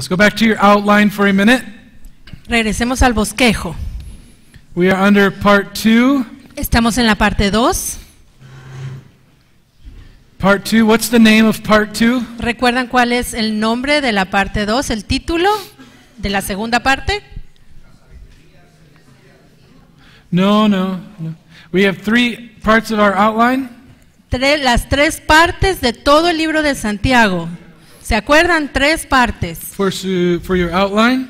Let's go back to your outline for a minute. Regresemos al bosquejo. We are under part 2. Estamos en la parte 2. Part 2, what's the name of part 2? ¿Recuerdan cuál es el nombre de la parte 2, el título de la segunda parte? No. We have 3 parts of our outline. Las 3 partes de todo el libro de Santiago. ¿Se acuerdan? 3 partes For your outline,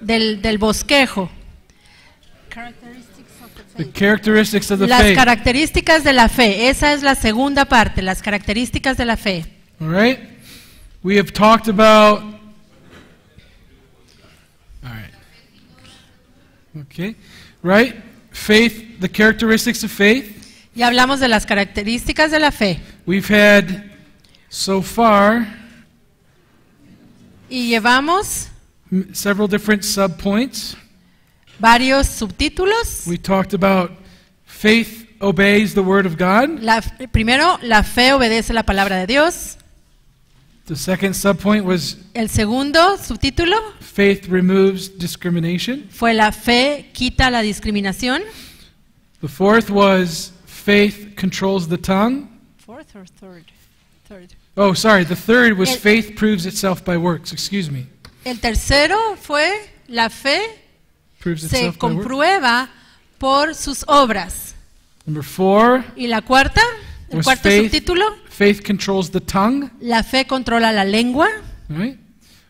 del bosquejo. the characteristics of the Las faith. características de la fe. Esa es la segunda parte, las características de la fe. All right? We have talked about... All right. Okay. Right? Faith, the characteristics of faith. Ya hablamos de las características de la fe. We've had, so far, Y llevamos several different subpoints. varios subtítulos. We talked about faith obeys the word of God. Primero, la fe obedece la palabra de Dios. The second subpoint was El segundo subtítulo faith removes discrimination. fue la fe quita la discriminación. The fourth was faith controls the tongue. Fourth or third? Oh, sorry. The third was El- faith proves itself by works. Excuse me. El tercero fue la fe Proves se itself by works. comprueba por sus obras. Number 4 Y la cuarta, el was cuarto subtítulo, faith controls the tongue. la fe controla la lengua. Right?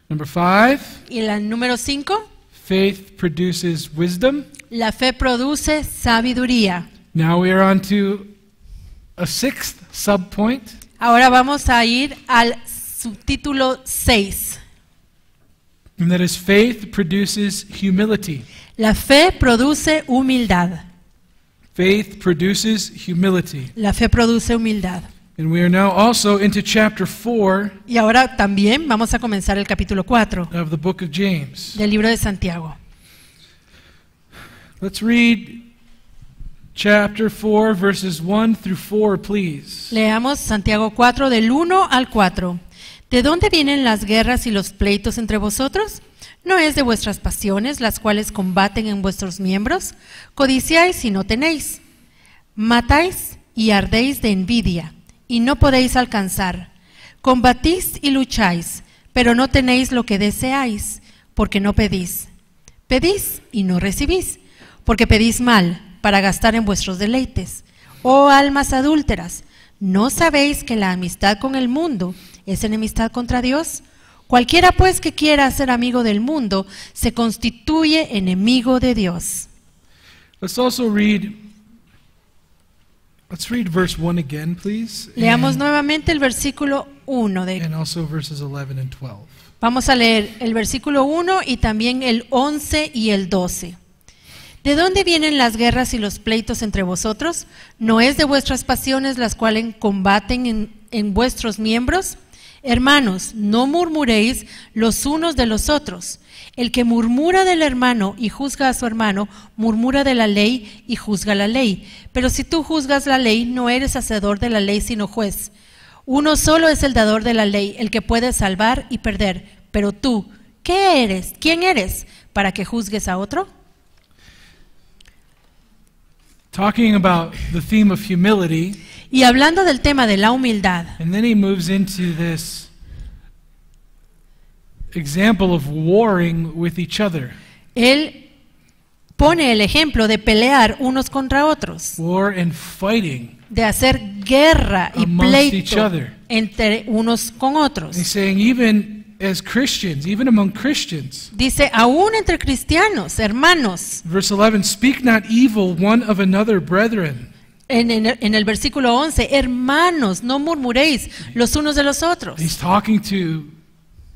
Number 5, Y la número 5, faith produces wisdom. la fe produce sabiduría. Now we are on to a 6th subpoint. Ahora vamos a ir al subtítulo 6. And that is faith produces humility. La fe produce humildad. Faith produces humility. La fe produce humildad. And we are now also into chapter 4 Y ahora también vamos a comenzar el capítulo 4 of the book of James. del libro de Santiago. Let's read chapter 4 verses 1 through 4, please. Leamos Santiago 4 del 1 al 4. ¿De dónde vienen las guerras y los pleitos entre vosotros? ¿No es de vuestras pasiones las cuales combaten en vuestros miembros? Codiciáis y no tenéis. Matáis y ardéis de envidia y no podéis alcanzar. Combatís y lucháis, pero no tenéis lo que deseáis, porque no pedís. Pedís y no recibís, porque pedís mal para gastar en vuestros deleites. Oh almas adúlteras, ¿no sabéis que la amistad con el mundo es enemistad contra Dios? Cualquiera pues que quiera ser amigo del mundo se constituye enemigo de Dios. Let's read verse 1 again, please. Leamos nuevamente el versículo 1 And also verses 11 and 12. Vamos a leer el versículo 1 y también el 11 y el 12. ¿De dónde vienen las guerras y los pleitos entre vosotros? ¿No es de vuestras pasiones las cuales combaten en vuestros miembros? Hermanos, no murmuréis los unos de los otros. El que murmura del hermano y juzga a su hermano, murmura de la ley y juzga la ley. Pero si tú juzgas la ley, no eres hacedor de la ley, sino juez. Uno solo es el dador de la ley, el que puede salvar y perder. Pero tú, ¿qué eres? ¿Quién eres para que juzgues a otro? Talking about the theme of humility, Y hablando del tema de la humildad, and then he moves into this example of warring with each other. él pone el ejemplo de pelear unos contra otros, War and fighting. de hacer guerra y Amongst each pleito other. entre unos con otros. He's saying even as Christians, even among Christians. Dice, aún entre cristianos, hermanos. Verse 11, speak not evil one of another, brethren. En el versículo 11, hermanos, no murmuréis los unos de los otros. He's talking to,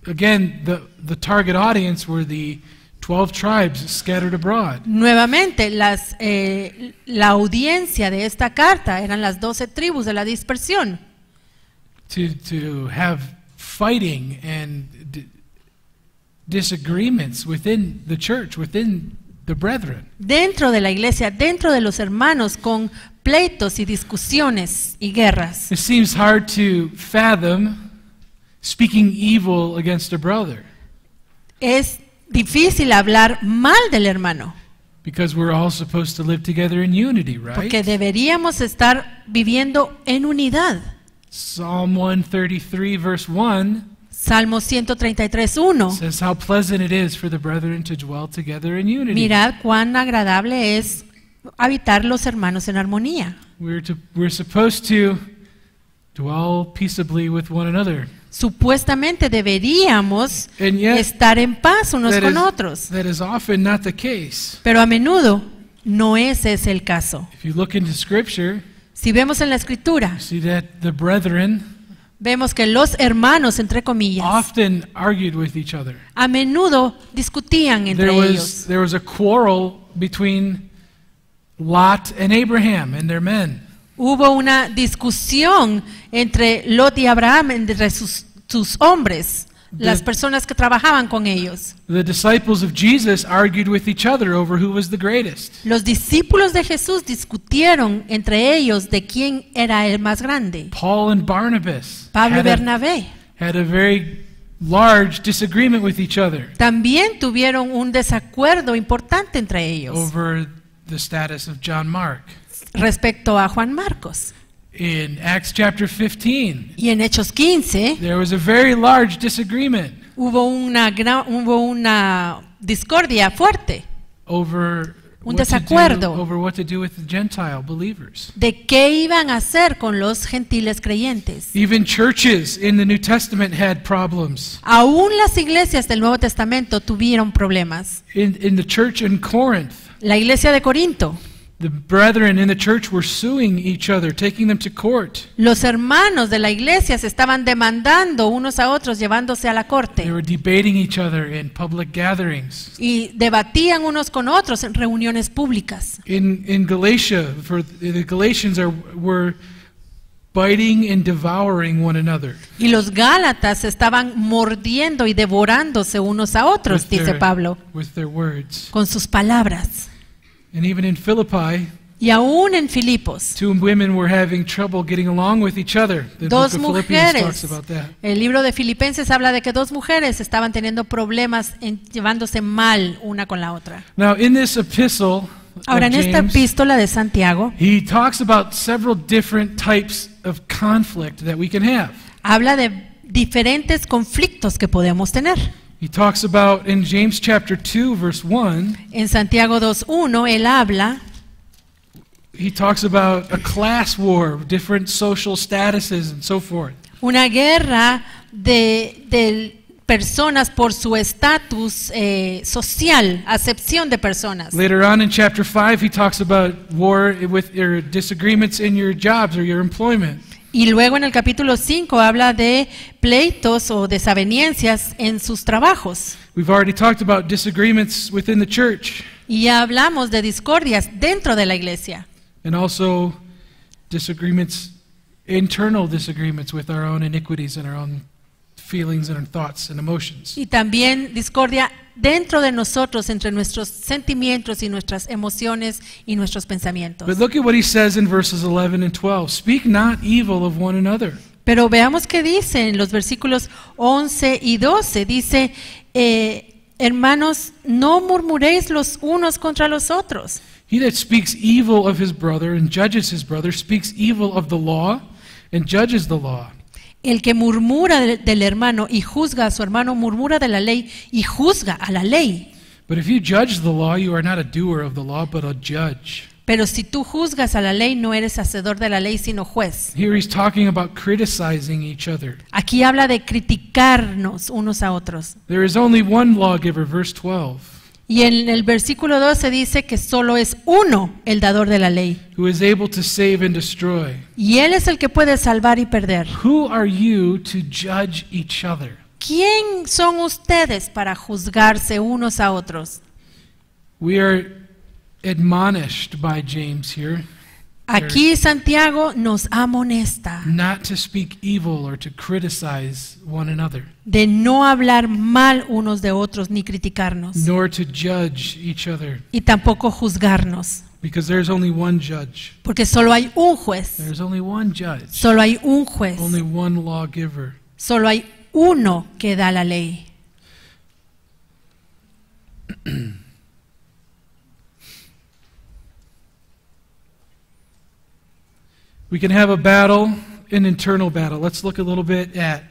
again, the target audience were the 12 tribes scattered abroad. Nuevamente, la audiencia de esta carta eran las 12 tribus de la dispersión. To have fighting and disagreements within the church, within the brethren. Dentro de la iglesia, dentro de los hermanos, con pleitos y discusiones y guerras. It seems hard to fathom speaking evil against a brother. es difícil hablar mal del hermano, because we're all supposed to live together in unity, right? porque deberíamos estar viviendo en unidad. Psalm 133 verse 1 Salmo 133:1. says how pleasant it is for the brethren to dwell together in unity. Mirad cuán agradable es habitar los hermanos en armonía. We're supposed to dwell peaceably with one another. Supuestamente deberíamos And yet, estar en paz unos con otros, that is often not the case. pero a menudo no ese es el caso. If you look into Scripture, Si vemos en la escritura, you see that the brethren vemos que los hermanos, entre comillas, often argued with each other. a menudo discutían entre ellos. There was a quarrel between Lot and Abraham and their men. Hubo una discusión entre Lot y Abraham, entre sus hombres, las personas que trabajaban con ellos. The disciples of Jesus argued with each other over who was the greatest. Los discípulos de Jesús discutieron entre ellos de quién era el más grande. Paul and Barnabas Pablo y had Bernabé a very large disagreement with each other también tuvieron un desacuerdo importante entre ellos over the status of John Mark. respecto a Juan Marcos. In Acts chapter 15, Y en Hechos 15 there was a very large disagreement hubo una discordia fuerte over Un what to do- desacuerdo. over what to do with the Gentile believers. de qué iban a hacer con los gentiles creyentes. Even churches in the New Testament had problems. Aún las iglesias del Nuevo Testamento tuvieron problemas. In the church in Corinth, La iglesia de Corinto, the brethren in the church were suing each other, taking them to court. los hermanos de la iglesia se estaban demandando unos a otros, llevándose a la They corte, were debating each other in public gatherings. y debatían unos con otros en reuniones públicas. In Galatia, the Galatians were biting and devouring one another Y los gálatas estaban mordiendo y devorándose unos a otros, with dice Pablo, with their words. con sus palabras. And even in Philippi, Y aún en Filipos, two women were having trouble getting along with each other. The dos book of Philippians mujeres, talks about that. el libro de Filipenses habla de que dos mujeres estaban teniendo problemas llevándose mal una con la otra. Now, in this epistle Ahora, of en esta James, epístola de Santiago, he talks about several different types of conflict that we can have. habla de diferentes conflictos que podemos tener. He talks about, in James chapter 2, verse 1, En Santiago 2:1 él habla he talks about a class war, different social statuses and so forth. una guerra de personas por su estatus social, acepción de personas. Later on in chapter 5, he talks about war with your disagreements in your jobs or your employment. Y luego en el capítulo 5 habla de pleitos o desavenencias en sus trabajos. We've already talked about disagreements within the church Y ya hablamos de discordias dentro de la iglesia. and also disagreements, internal disagreements with our own iniquities and our own feelings and our thoughts and emotions. Y también discordia dentro de nosotros, entre nuestros sentimientos y nuestras emociones y nuestros pensamientos. But look at what he says in verses 11 and 12. Speak not evil of one another. Pero veamos qué dice en los versículos 11 y 12. Dice, hermanos, no murmuréis los unos contra los otros. He that speaks evil of his brother and judges his brother speaks evil of the law and judges the law. El que murmura del hermano y juzga a su hermano, murmura de la ley y juzga a la ley. But if you judge the law, you are not a doer of the law, but a judge. Pero si tú juzgas a la ley, no eres hacedor de la ley, sino juez. Here he's talking about criticizing each other. Aquí habla de criticarnos unos a otros. There is only one lawgiver, verse 12, Y en el versículo 12 dice que solo es uno el dador de la ley. who is able to save and destroy. Y él es el que puede salvar y perder. Who are you to judge each other? ¿Quién son ustedes para juzgarse unos a otros? We are admonished by James here Aquí Santiago nos amonesta not to speak evil or to criticize one another, de no hablar mal unos de otros ni criticarnos nor to judge each other, y tampoco juzgarnos, because there's only one judge. porque solo hay un juez, There's only one judge, solo hay un juez, only one lawgiver. solo hay uno que da la ley. We can have a battle, an internal battle. Let's look a little bit at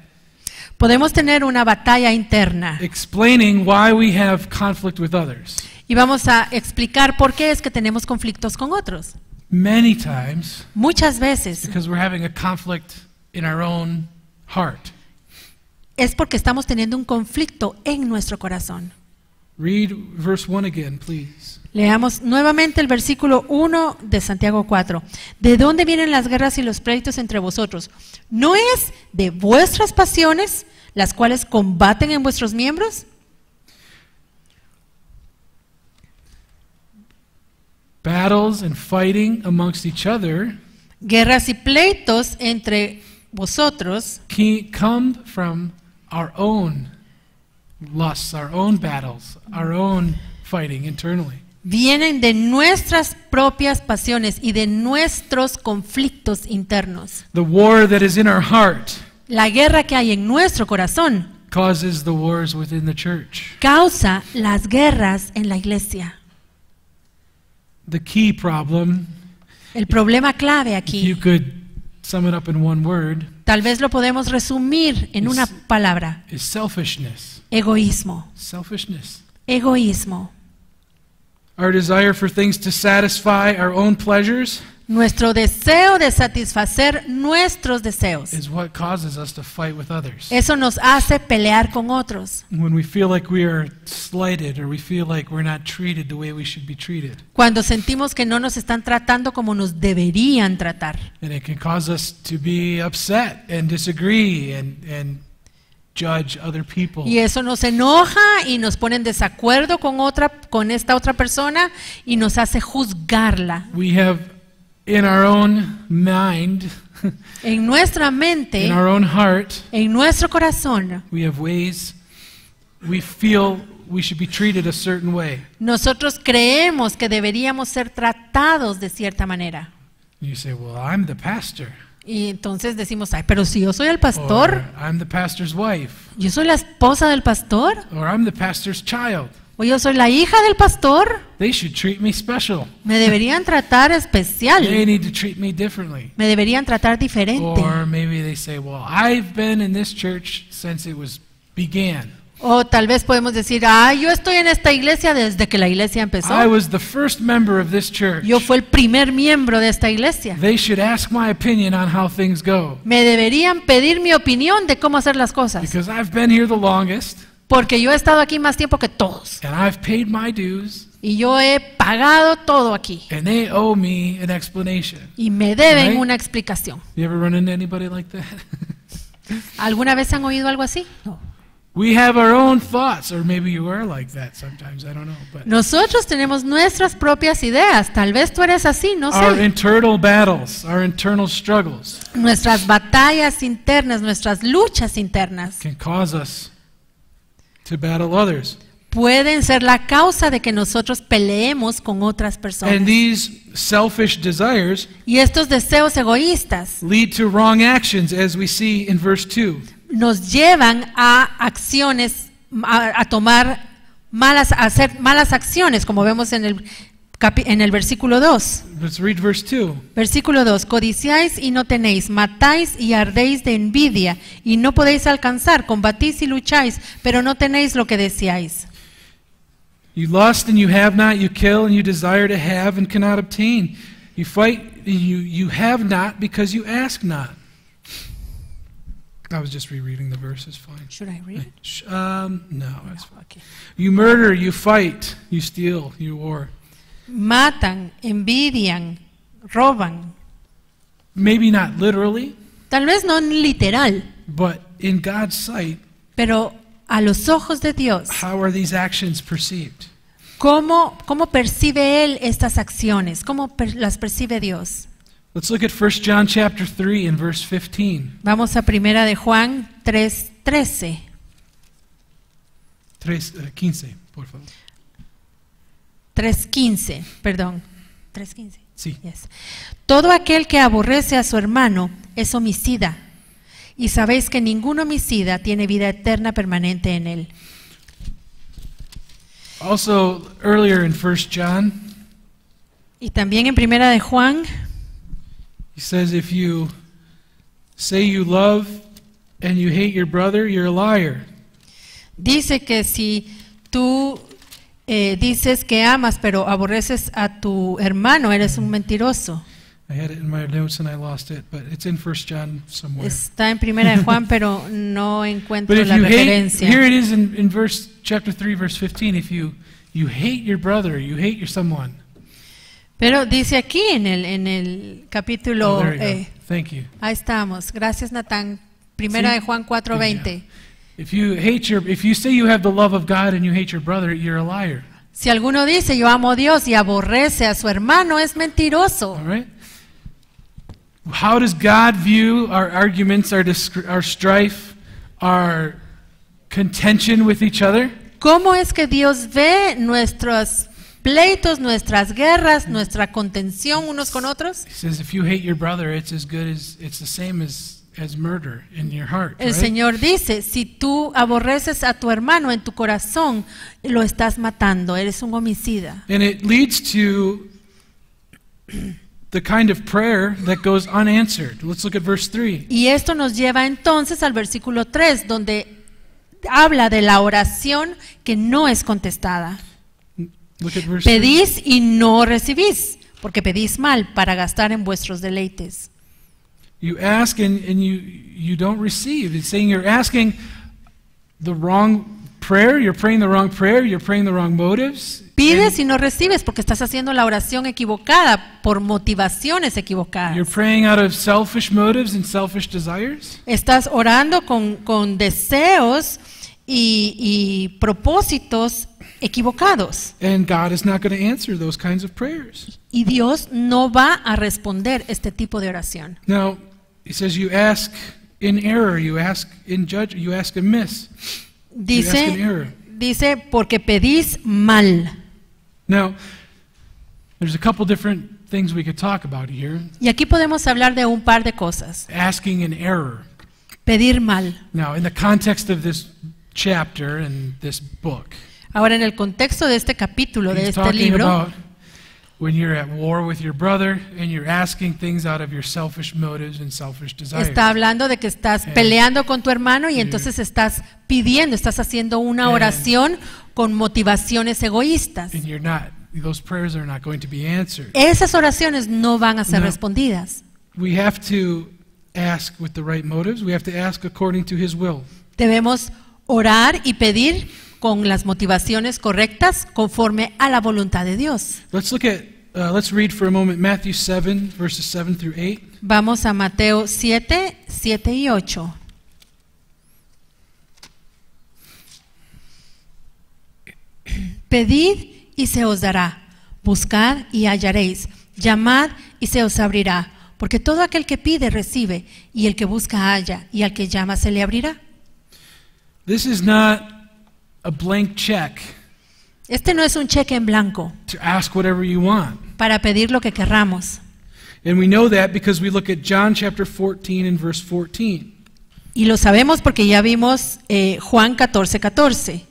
Podemos tener una batalla interna explaining why we have conflict with others. y vamos a explicar por qué es que tenemos conflictos con otros. Many times, Muchas veces because we're having a conflict in our own heart. es porque estamos teniendo un conflicto en nuestro corazón. Read verse 1 again, please. Leamos nuevamente el versículo 1 de Santiago 4. ¿De dónde vienen las guerras y los pleitos entre vosotros? ¿No es de vuestras pasiones las cuales combaten en vuestros miembros? Battles and fighting amongst each other Guerras y pleitos entre vosotros come from our own lusts, our own battles, our own fighting internally. vienen de nuestras propias pasiones y de nuestros conflictos internos. The war that is in our heart La guerra que hay en nuestro corazón causes the wars within the church. causa las guerras en la iglesia. The key problem, El problema clave if you aquí, could sum it up in one word, tal vez lo podemos resumir en una palabra: is selfishness. egoísmo. Selfishness. Egoísmo. Our desire for things to satisfy our own pleasures Nuestro deseo de satisfacer nuestros deseos. is what causes us to fight with others. Eso nos hace pelear con otros. When we feel like we are slighted or we feel like we're not treated the way we should be treated. Cuando sentimos que no nos están tratando como nos deberían tratar. And it can cause us to be upset and disagree and judge other people. Y eso nos enoja y nos pone en desacuerdo con esta otra persona y nos hace juzgarla. We have in our own mind, En nuestra mente, in our own heart, en nuestro corazón, we have ways we feel we should be treated a certain way. nosotros creemos que deberíamos ser tratados de cierta manera. You say, well, I'm the pastor. Y entonces decimos, ay, pero si yo soy el pastor, Or I'm the pastor's wife. yo soy la esposa del pastor, Or I'm the pastor's child. o yo soy la hija del pastor, They should treat me special. me deberían tratar They especial, need to treat me differently. me deberían tratar diferente. Or maybe they say, well, I've been in this church since it began. O tal vez podemos decir, yo estoy en esta iglesia desde que la iglesia empezó. I was the first member of this church. Yo fui el primer miembro de esta iglesia. They should ask my opinion on how things go. Me deberían pedir mi opinión de cómo hacer las cosas, Because I've been here the longest, porque yo he estado aquí más tiempo que todos. and I've paid my dues, Y yo he pagado todo aquí. and they owe me an explanation. Y me deben Right. una explicación. You ever run into anybody like that? ¿Alguna vez han oído algo así? No. We have our own thoughts, or maybe you are like that sometimes, I don't know. But Nosotros tenemos nuestras propias ideas. Tal vez tú eres así, no our sé. internal battles, our internal struggles Nuestras batallas internas, nuestras luchas internas can cause us to battle others. pueden ser la causa de que nosotros peleemos con otras personas. And these selfish desires Y estos deseos egoístas lead to wrong actions, as we see in verse 2. nos llevan a acciones, a hacer malas acciones, como vemos en el versículo 2. Let's read verse 2. Versículo 2. Codiciáis y no tenéis, matáis y ardéis de envidia y no podéis alcanzar, combatís y lucháis, pero no tenéis lo que deseáis. You lust and you have not, you kill and you desire to have and cannot obtain. You fight and you have not because you ask not. I was just rereading the verses, fine. Should I read? No, that's fine. Okay. You murder, you fight, you steal, you war. Matan, envidian, roban. Maybe not literally, Tal vez no literal, but in God's sight, pero a los ojos de Dios, how are these actions perceived? ¿cómo percibe Él estas acciones? ¿Cómo las percibe Dios? Let's look at 1 John chapter 3 and verse 15. Vamos a Primera de Juan 3:13. 15, por favor. 3:15, perdón. 3:15. Sí. Yes. Todo aquel que aborrece a su hermano es homicida. Y sabéis que ningún homicida tiene vida eterna permanente en él. Also, earlier in 1 John, Y también en Primera de Juan, he says, if you say you love and you hate your brother, you're a liar. dice que si tú dices que amas pero aborreces a tu hermano, eres un mentiroso. I had it in my notes and I lost it, but it's in 1 John somewhere. Está en Primera de Juan, pero no encuentro But if la you hate, referencia. here it is in chapter 3, verse 15, if you hate your brother, you hate your someone. Pero dice aquí en el capítulo, Oh, there you go. Thank you. ahí estamos. Gracias, Natán. Primera Sí. de Juan 4:20. If you say you have the love of God and you hate your brother, you're a liar. Si alguno dice yo amo a Dios y aborrece a su hermano, es mentiroso. All right? How does God view our arguments, our strife, our contention with each other? ¿Cómo es que Dios ve nuestros pleitos, nuestras guerras, nuestra contención unos con otros? He says if you hate your brother, it's the same as murder in your heart. El Right? Señor dice, si tú aborreces a tu hermano en tu corazón, lo estás matando, eres un homicida. And it leads to the kind of prayer that goes unanswered. Let's look at verse 3. Y esto nos lleva entonces al versículo 3, donde habla de la oración que no es contestada. Look at verse 3. Pedís y no recibís, porque pedís mal para gastar en vuestros deleites. You ask and you don't receive. It's saying you're asking the wrong prayer, you're praying the wrong prayer, you're praying the wrong motives. Pides y no recibes porque estás haciendo la oración equivocada por motivaciones You're equivocadas. praying out of selfish motives and selfish desires. Estás orando con deseos y propósitos equivocados. And God is not going to answer those kinds of prayers. Y Dios no va a responder este tipo de oración. Now, he says you ask in error, you ask in judgment, you ask amiss. You ask in error. Dice, porque pedís mal. Now, there's a couple different things we could talk about here. Y aquí podemos hablar de un par de cosas. Asking in error. Pedir mal. Now, in the context of this chapter and this book, Ahora, en el contexto de este capítulo, de he's este talking libro, about when you're at war with your brother and you're asking things out of your selfish motives and selfish desires. está hablando de que estás peleando con tu hermano y entonces estás pidiendo, estás haciendo una oración con motivaciones egoístas. And you're not, those prayers are not going to be answered. Esas oraciones no van a ser No. respondidas. We have to ask with the right motives. We have to ask according to his will. Debemos orar y pedir con las motivaciones correctas conforme a la voluntad de Dios. Let's look at, let's read for a moment Matthew 7, verses 7 through 8. Vamos a Mateo 7, 7 y 8. Pedid y se os dará, buscad y hallaréis, llamad y se os abrirá, porque todo aquel que pide recibe, y el que busca halla, y al que llama se le abrirá. This is not a blank check Este no es un cheque en blanco to ask whatever you want. para pedir lo que querramos. And we know that because we look at John chapter 14 and verse 14. Y lo sabemos porque ya vimos Juan 14, 14.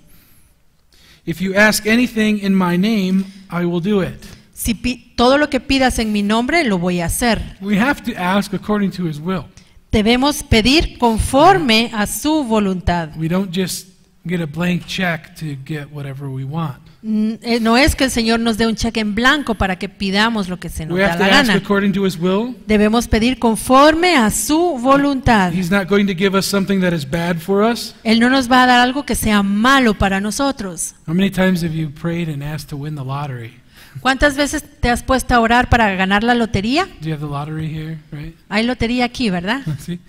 If you ask anything in my name, I will do it. Si todo lo que pidas en mi nombre, lo voy a hacer. We have to ask according to his will. Debemos pedir conforme a su voluntad. We don't just get a blank check to get whatever we want. No es que el Señor nos dé un cheque en blanco para que pidamos lo que se nos We da have to la ask gana. according to his will. Debemos pedir conforme a su voluntad. He's not going to give us something that is bad for us. Él no nos va a dar algo que sea malo para nosotros. How many times have you prayed and asked to win the lottery? ¿Cuántas veces te has puesto a orar para ganar la lotería? Do you have the lottery here, right? Hay lotería aquí, ¿verdad? See?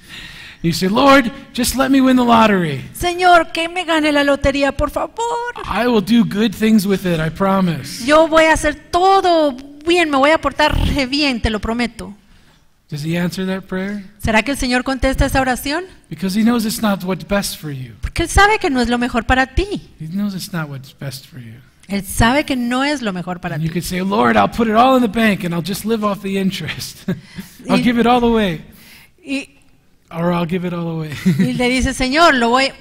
You say, Lord, just let me win the lottery. Señor, que me gane la lotería, por favor. I will do good things with it, I promise. Yo voy a hacer todo bien, me voy a portar re bien, te lo prometo. Does he answer that prayer? ¿Será que el Señor contesta esa oración? Because he knows it's not what's best for you. Porque Él sabe que no es lo mejor para ti. He knows it's not what's best for you. Él sabe que no es lo mejor para And you ti. could say, Lord, I'll put it all in the bank and I'll just live off the interest. I'll give it all away. or I'll give it all away. Y le dice, Señor,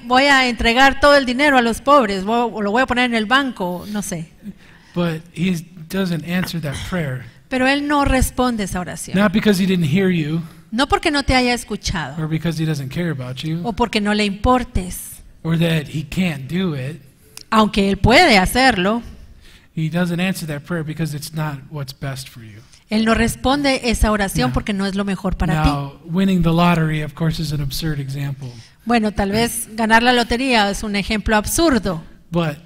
voy a entregar todo el dinero a los pobres, o lo voy a poner en el banco, no sé. But he doesn't answer that prayer. Pero él no responde esa oración. Not because he didn't hear you No porque no te haya escuchado, or because he doesn't care about you o porque no le importes, or that he can't do it. aunque él puede hacerlo. He doesn't answer that prayer because it's not what's best for you. Él no responde esa oración No. porque no es lo mejor para ti. Now, winning the lottery, of course, is an absurd example. Bueno, tal vez ganar la lotería es un ejemplo absurdo, But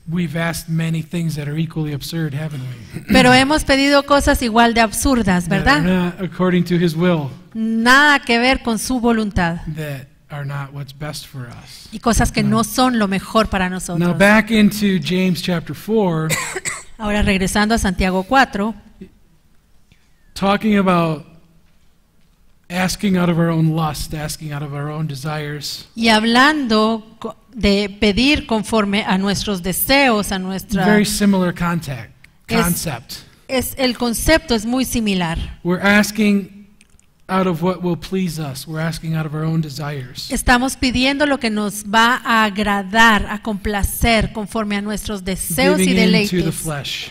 we've asked many things that are equally absurd, haven't we? pero hemos pedido cosas igual de absurdas, That are ¿verdad? not according to his will, Nada que ver con su voluntad that are not what's best for us. y cosas que no son lo mejor para Now, nosotros. back into James chapter 4, Ahora regresando a Santiago 4, talking about asking out of our own lust, asking out of our own desires. y hablando de pedir conforme a nuestros deseos, a nuestra... Very similar Es- concept. el concepto es muy similar. We're asking out of what will please us. We're asking out of our own desires. Estamos pidiendo lo que nos va a agradar, a complacer conforme a nuestros deseos y Giving into the deleites flesh.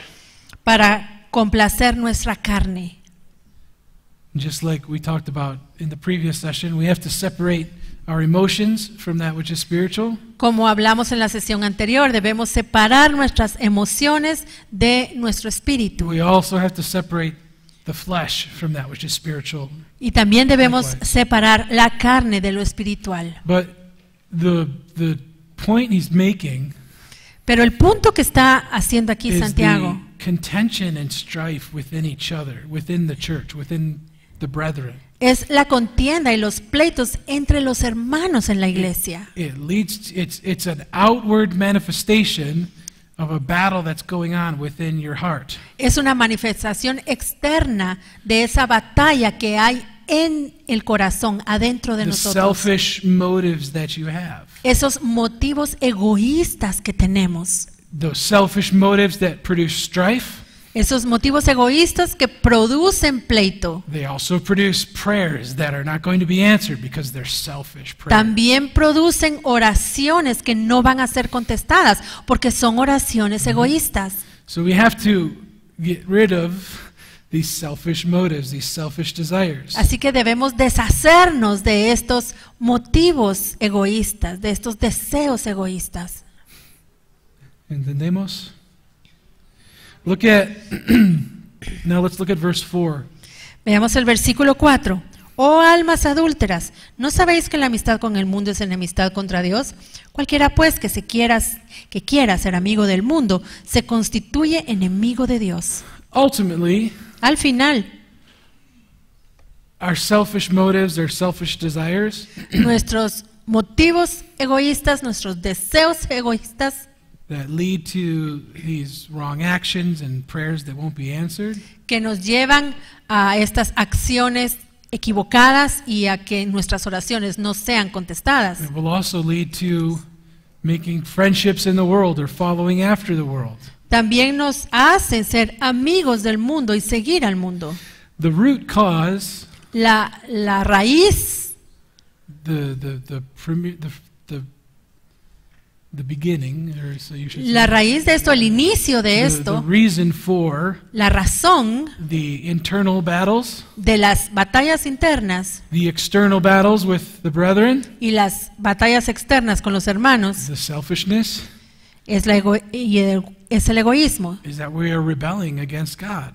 para complacer nuestra carne. Just like we talked about in the previous session, we have to separate our emotions from that which is spiritual. Como hablamos en la sesión anterior, debemos separar nuestras emociones de nuestro espíritu. We also have to separate the flesh from that which is spiritual. Y también debemos Likewise. separar la carne de lo espiritual. But the point he's making Pero el punto que está haciendo aquí is Santiago the contention and strife within each other, within the church, within the brethren. es la contienda y los pleitos entre los hermanos en la iglesia. It's an outward manifestation of a battle that's going on within your heart. Es una manifestación externa de esa batalla que hay en el corazón, adentro de The nosotros. selfish motives that you have. Esos motivos egoístas que tenemos. Those selfish motives that produce strife, Esos motivos egoístas que producen pleito. they also produce prayers that are not going to be answered because they're selfish prayers. También producen oraciones que no van a ser contestadas porque son oraciones egoístas. So we have to get rid of these selfish motives, these selfish desires. Así que debemos deshacernos de estos motivos egoístas, de estos deseos egoístas. ¿Entendemos? Look at, now let's look at verse 4. Veamos el versículo 4. Oh almas adúlteras, ¿no sabéis que la amistad con el mundo es enemistad contra Dios? Cualquiera pues que quiera ser amigo del mundo, se constituye enemigo de Dios. Ultimately, Al final, our selfish motives, our selfish desires, nuestros motivos egoístas, nuestros deseos egoístas that lead to these wrong actions and prayers that won't be answered, que nos llevan a estas acciones equivocadas y a que nuestras oraciones no sean contestadas. it will also lead to making friendships in the world or following after the world. También nos hacen ser amigos del mundo y seguir al mundo. The root cause, La raíz, the beginning, or so you should say, la raíz de esto, el inicio de the esto, reason for la razón the internal battles, de las batallas internas the external battles with the brethren, y las batallas externas con los hermanos the selfishness, es el egoísmo. is that we are rebelling against God.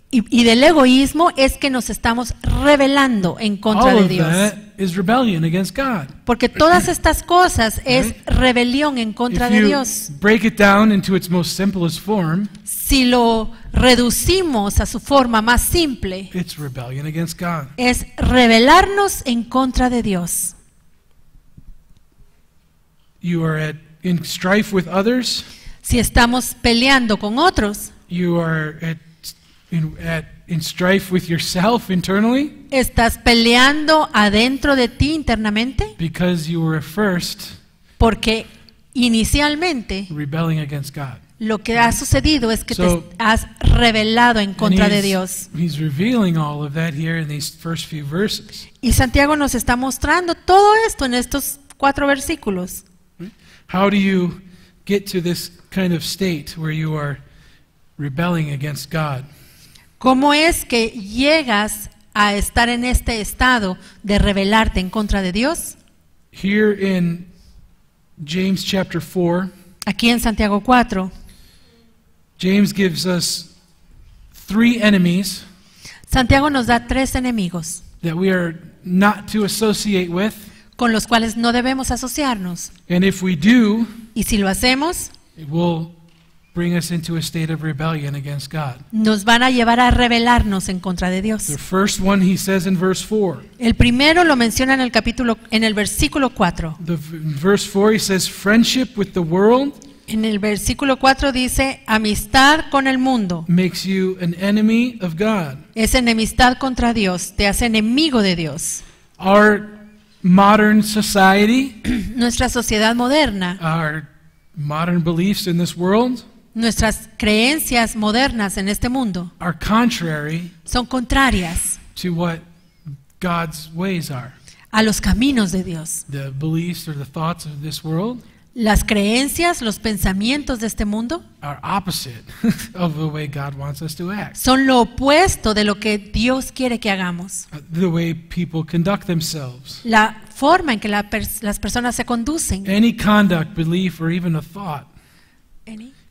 Y del egoísmo es que nos estamos rebelando en contra All de of Dios. that is rebellion against God. Porque todas estas cosas es rebelión en contra If de you Dios. break it down into its most simplest form, Si lo reducimos a su forma más simple, it's rebellion against God. es rebelarnos en contra de Dios. You are in strife with others. Si estamos peleando con otros, You are in strife with yourself internally estás peleando adentro de ti internamente because you were first porque inicialmente rebelling against God. Lo que ha sucedido es que So- te has rebelado en And contra de Dios. he's revealing all of that here in these first few verses. Y Santiago nos está mostrando todo esto en estos 4 versículos. How do you get to this kind of state where you are rebelling against God? ¿Cómo es que llegas a estar en este estado de rebelarte en contra de Dios? Here in James chapter 4, Aquí en Santiago 4, James gives us 3 enemies Santiago nos da 3 enemigos that we are not to associate with, con los cuales no debemos asociarnos. and if we do, Y si lo hacemos, it will bring us into a state of rebellion against God. nos van a llevar a rebelarnos en contra de Dios. The first one he says in verse 4. El primero lo menciona en el versículo 4. In verse 4 he says, friendship with the world En el versículo 4 dice, amistad con el mundo makes you an enemy of God. es enemistad contra Dios, te hace enemigo de Dios. Our modern society, Nuestra sociedad moderna, our modern beliefs in this world nuestras creencias modernas en este mundo are contrary son contrarias to what God's ways are. a los caminos de Dios. The beliefs or the thoughts of this world Las creencias, los pensamientos de este mundo are opposite of the way God wants us to act. son lo opuesto de lo que Dios quiere que hagamos. The way people conduct themselves. La forma en que las personas se conducen. Any conduct, belief, or even a thought.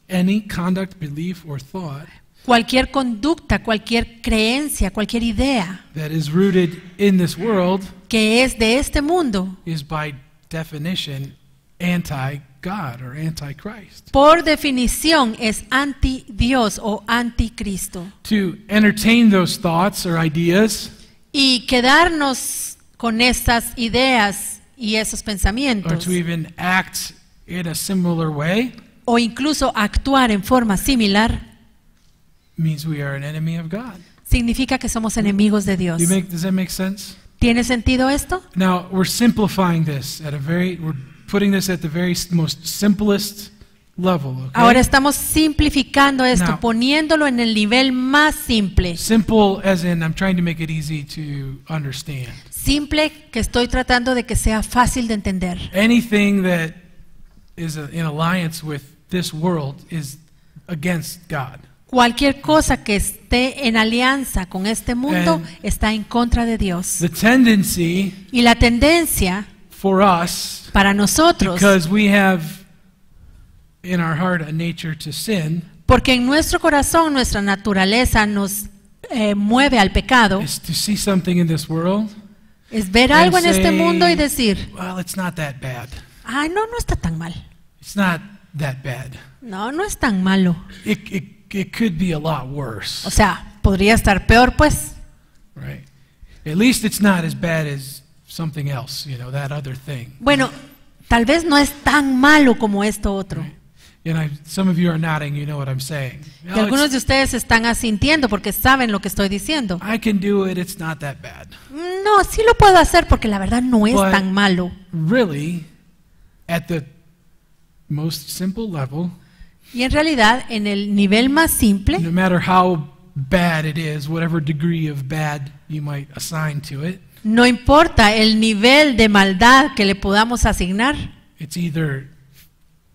Any conduct, belief, or thought Cualquier conducta, cualquier creencia, cualquier idea that is rooted in this world que es de este mundo, is by definition anti-God or anti-Christ. por definición es anti-Dios o anticristo. To entertain those thoughts or ideas Y quedarnos con estas ideas y esos or pensamientos, to even act in a similar way o incluso actuar en forma similar, means we are an enemy of God. significa que somos enemigos de Dios. Does that make sense? ¿Tiene sentido esto? Now, we're simplifying this we're putting this at the very most simplest level, okay? Ahora estamos simplificando esto, Now- poniéndolo en el nivel más simple. Simple as in I'm trying to make it easy to understand. Simple que estoy tratando de que sea fácil de entender. Anything that is in alliance with this world is against God. Cualquier cosa que esté en alianza con este mundo And está en contra de Dios. The tendency Y la tendencia for us, para nosotros, because we have in our heart a nature to sin, porque en nuestro corazón nuestra naturaleza nos mueve al pecado, is to see something in this world. es ver And algo en este say, mundo y decir, well, it's not that bad. ay, no, no está tan mal. It's not that bad. No, no es tan malo. It could be a lot worse, O sea, podría estar peor, pues. right? At least it's not as bad as something else, that other thing. Bueno, tal vez no es tan malo como esto otro. And some of you are nodding, you know what I'm saying. Y "Oh, algunos de ustedes están asintiendo porque saben lo que estoy diciendo. I can do it, it's not that bad. No, sí lo puedo hacer porque la verdad no es But- tan malo. Really, at the most simple level, Y en realidad, en el nivel más simple, no matter how bad it is, whatever degree of bad you might assign to it, no importa el nivel de maldad que le podamos asignar, it's either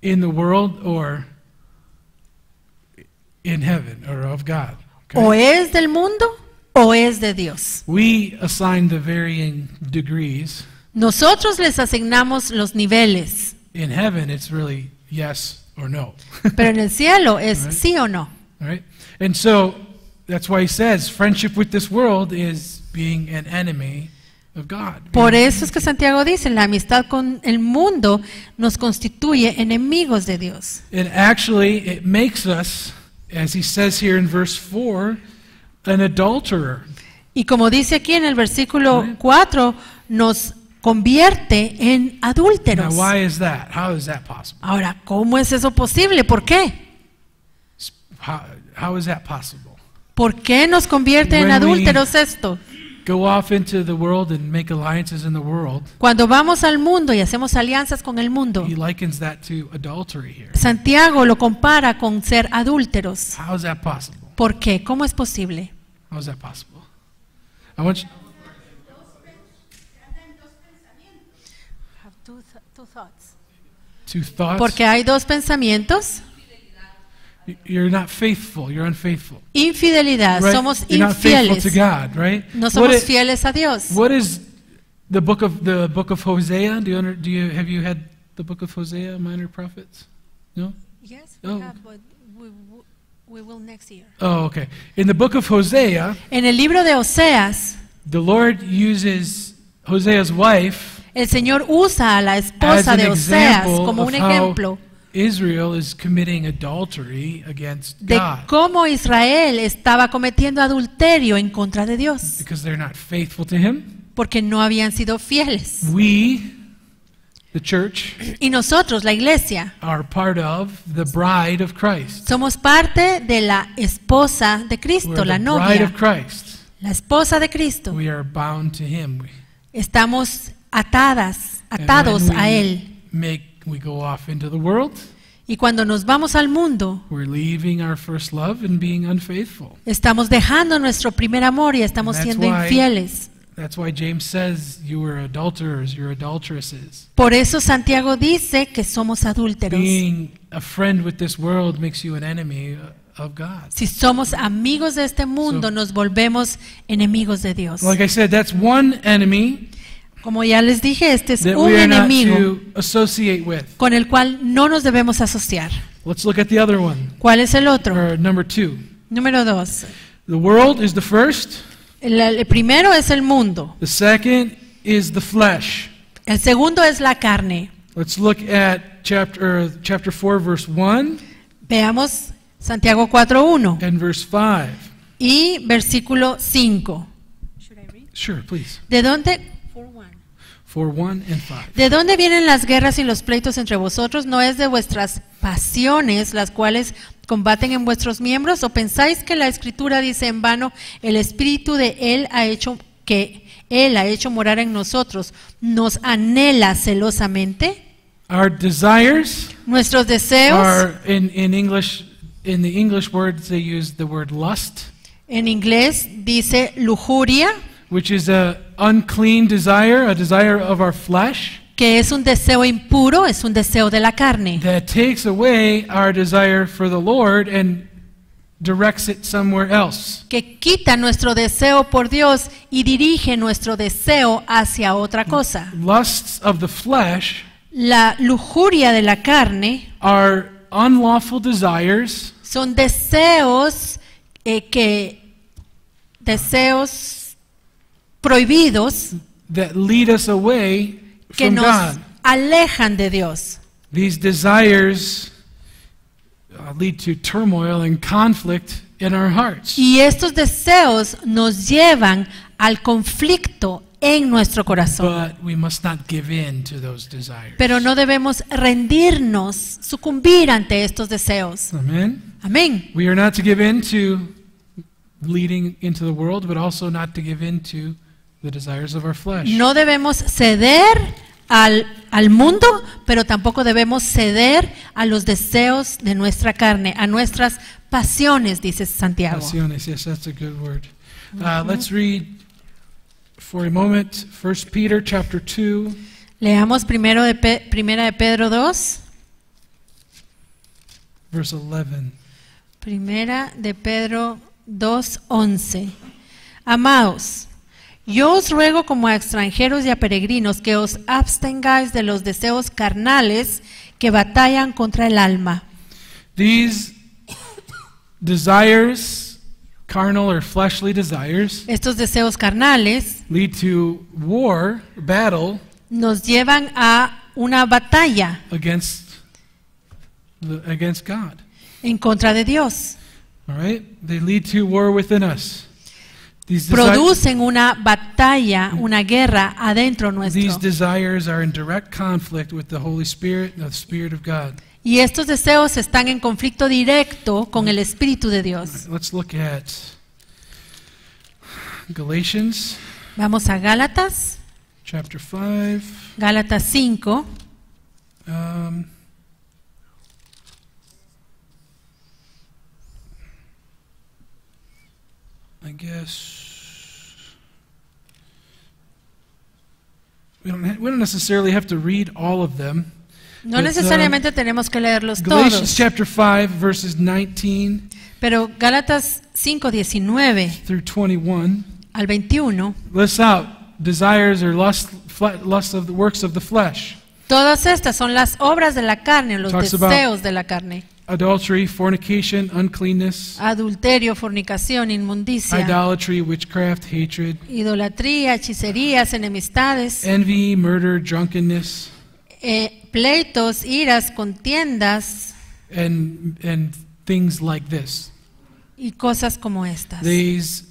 in the world or in heaven or of God. okay? o es del mundo o es de Dios. We assign the varying degrees. Nosotros les asignamos los niveles, In heaven, it's really yes or no. pero en el cielo es Right. sí o no. All right? And so that's why he says friendship with this world is being an enemy of God. Por eso es que Santiago dice, la amistad con el mundo nos constituye enemigos de Dios. And actually, it makes us, as he says here in verse 4, an adulterer. Y como dice aquí en el versículo Right. 4, nos convierte en Now, adúlteros. why is that? How is that possible? Ahora, ¿cómo es eso posible? ¿Por qué? How is that possible? ¿Por qué nos convierte en When we- adúlteros esto? go off into the world and make alliances in the world, Cuando vamos al mundo y hacemos alianzas con el mundo, he likens that to adultery here. Santiago lo compara con ser adúlteros. How is that possible? ¿Por qué? ¿Cómo es posible? How is that possible? I want you, two thoughts. Porque hay dos pensamientos. You're not faithful. You're unfaithful. Infidelidad. Right? Somos You're not faithful infieles. to God, right? No What somos is- fieles a Dios. What is the book of Hosea? Have you had the book of Hosea, Minor Prophets? No? Yes, we have, but we will next year. Oh, okay. In the book of Hosea, En el libro de Oseas, the Lord uses Hosea's wife el Señor usa a la as esposa an de Oseas example como of un how ejemplo Israel is committing adultery against de God cómo Israel estaba cometiendo adulterio en contra de Dios, because they're not faithful to Him. porque no habían sido fieles. We, the church, Y nosotros, la iglesia, are part of the bride of Christ. somos parte de la esposa de We're Cristo, la the bride of novia, Christ. la esposa de Cristo. We are bound to Him. Estamos atados And when a Él. we go off into the world, Y cuando nos vamos al mundo, we're leaving our first love and being unfaithful. estamos dejando nuestro primer amor y estamos That's siendo why- infieles. That's why James says you are adulterers, you're adulteresses. Por eso Santiago dice que somos adúlteros. Being a friend with this world makes you an enemy of God. Si somos amigos de este mundo, So- nos volvemos enemigos de Dios. Like I said, that's one enemy Como ya les dije, este es that un we are not enemigo to associate with. con el cual no nos debemos asociar. Let's look at the other one. ¿Cuál es el otro? Or number 2. Número 2. The world is the first. El primero es el mundo. The second is the flesh. El segundo es la carne. Let's look at chapter 4, verse 1 Veamos Santiago 4:1 and verse 5. y versículo 5. Sure, please. ¿De dónde? 4:1 and 5. ¿De dónde vienen las guerras y los pleitos entre vosotros? ¿No es de vuestras pasiones las cuales combaten en vuestros miembros? ¿O pensáis que la Escritura dice en vano, el Espíritu de Él ha hecho morar en nosotros, nos anhela celosamente? Our desires Nuestros deseos, are in English. In the English words, they use the word lust, en inglés dice lujuria, which is a unclean desire, a desire of our flesh que es un deseo impuro, es un deseo de la carne, that takes away our desire for the Lord and directs it somewhere else. que quita nuestro deseo por Dios y dirige nuestro deseo hacia otra cosa. Lusts of the flesh La lujuria de la carne are unlawful desires son deseos deseos prohibidos that lead us away que from nos God. alejan de Dios. These desires lead to turmoil and conflict in our hearts. Y estos deseos nos llevan al conflicto en nuestro corazón. But we must not give in to those desires. Pero no debemos rendirnos, sucumbir ante estos deseos. Amen. Amén. We are not to give in to leading into the world, but also not to give in to the desires of our flesh. No debemos ceder al mundo, pero tampoco debemos ceder a los deseos de nuestra carne, a nuestras pasiones, dice Santiago. Pasiones, yes, that's a good word. Let's read for a moment 1 Peter chapter 2, Leamos primera de Pedro 2, verse 11. primera de Pedro 2:11. Amados, yo os ruego como a extranjeros y a peregrinos que os abstengáis de los deseos carnales que batallan contra el alma. These desires, carnal or fleshly desires, Estos deseos carnales lead to war, battle nos llevan a una batalla against God. en contra de Dios. All right? They lead to war within us. These Producen una batalla, una guerra adentro nuestro. These desires are in direct conflict with the Holy Spirit and the Spirit of God. Y estos deseos están en conflicto directo con el Espíritu de Dios. Let's look at Galatians Vamos a Gálatas, chapter 5. Gálatas 5. I guess we don't necessarily have to read all of them. No But, necesariamente tenemos que leerlos Galatians todos, chapter 5, verses 19 pero Gálatas 5, 19 through 21 al 21, lists out desires or lust of the works of the flesh. todas estas son las obras de la carne, los Talks about- deseos de la carne. Adultery, fornication, uncleanness, Adulterio, fornicación, inmundicia, idolatry, witchcraft, hatred, idolatría, hechicerías, enemistades, envy, murder, drunkenness, pleitos, iras, contiendas and things like this. y cosas como estas. These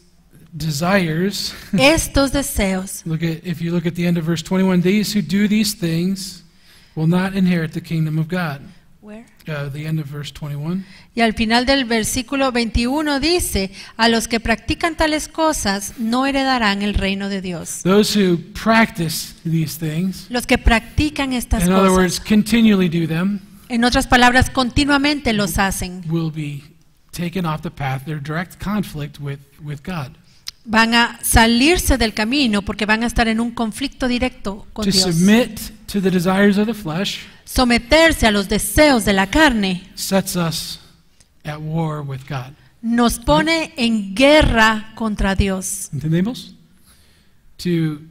desires, Estos deseos. if you look at the end of verse 21, these who do these things will not inherit the kingdom of God. The end of verse 21. Y al final del versículo 21 dice, a los que practican tales cosas no heredarán el reino de Dios. Those who practice these things, Los que practican estas in other words, cosas, continually do them, en otras palabras, continuamente los hacen. will be taken off the path. They're direct conflict with God. Van a salirse del camino porque van a estar en un conflicto directo con To Dios. submit to the desires of the flesh Someterse a los deseos de la carne sets us at war with God. nos pone en guerra contra Dios. ¿Entendemos?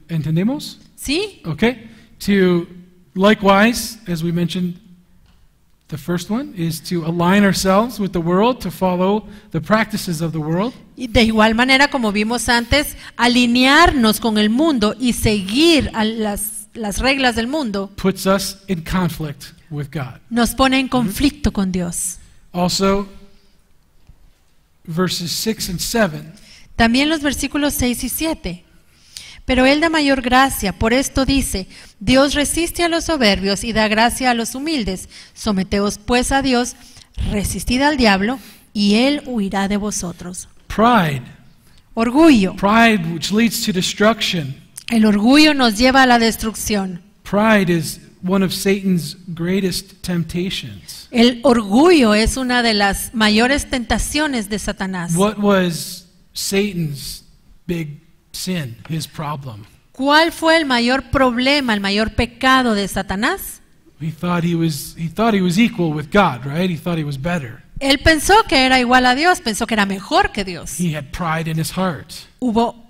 ¿Entendemos? ¿Sí? Okay. To likewise, as we mentioned, the first one is to align ourselves with the world, to follow the practices of the world. Y de igual manera, como vimos antes, alinearnos con el mundo y seguir a las reglas del mundo Puts us in conflict with God. nos pone en conflicto con Dios. Also, verses 6 and 7. También los versículos 6 y 7. Pero Él da mayor gracia, por esto dice, Dios resiste a los soberbios y da gracia a los humildes. Someteos pues a Dios, resistid al diablo y Él huirá de vosotros. Pride. Orgullo. Pride which leads to destruction. El orgullo nos lleva a la destrucción. Pride is one of Satan's greatest temptations. El orgullo es una de las mayores tentaciones de Satanás. What was Satan's big sin, his problem? ¿Cuál fue el mayor problema, el mayor pecado de Satanás? He thought he was equal with God, right? He thought he was better. Él pensó que era igual a Dios, pensó que era mejor que Dios. He had pride in his heart.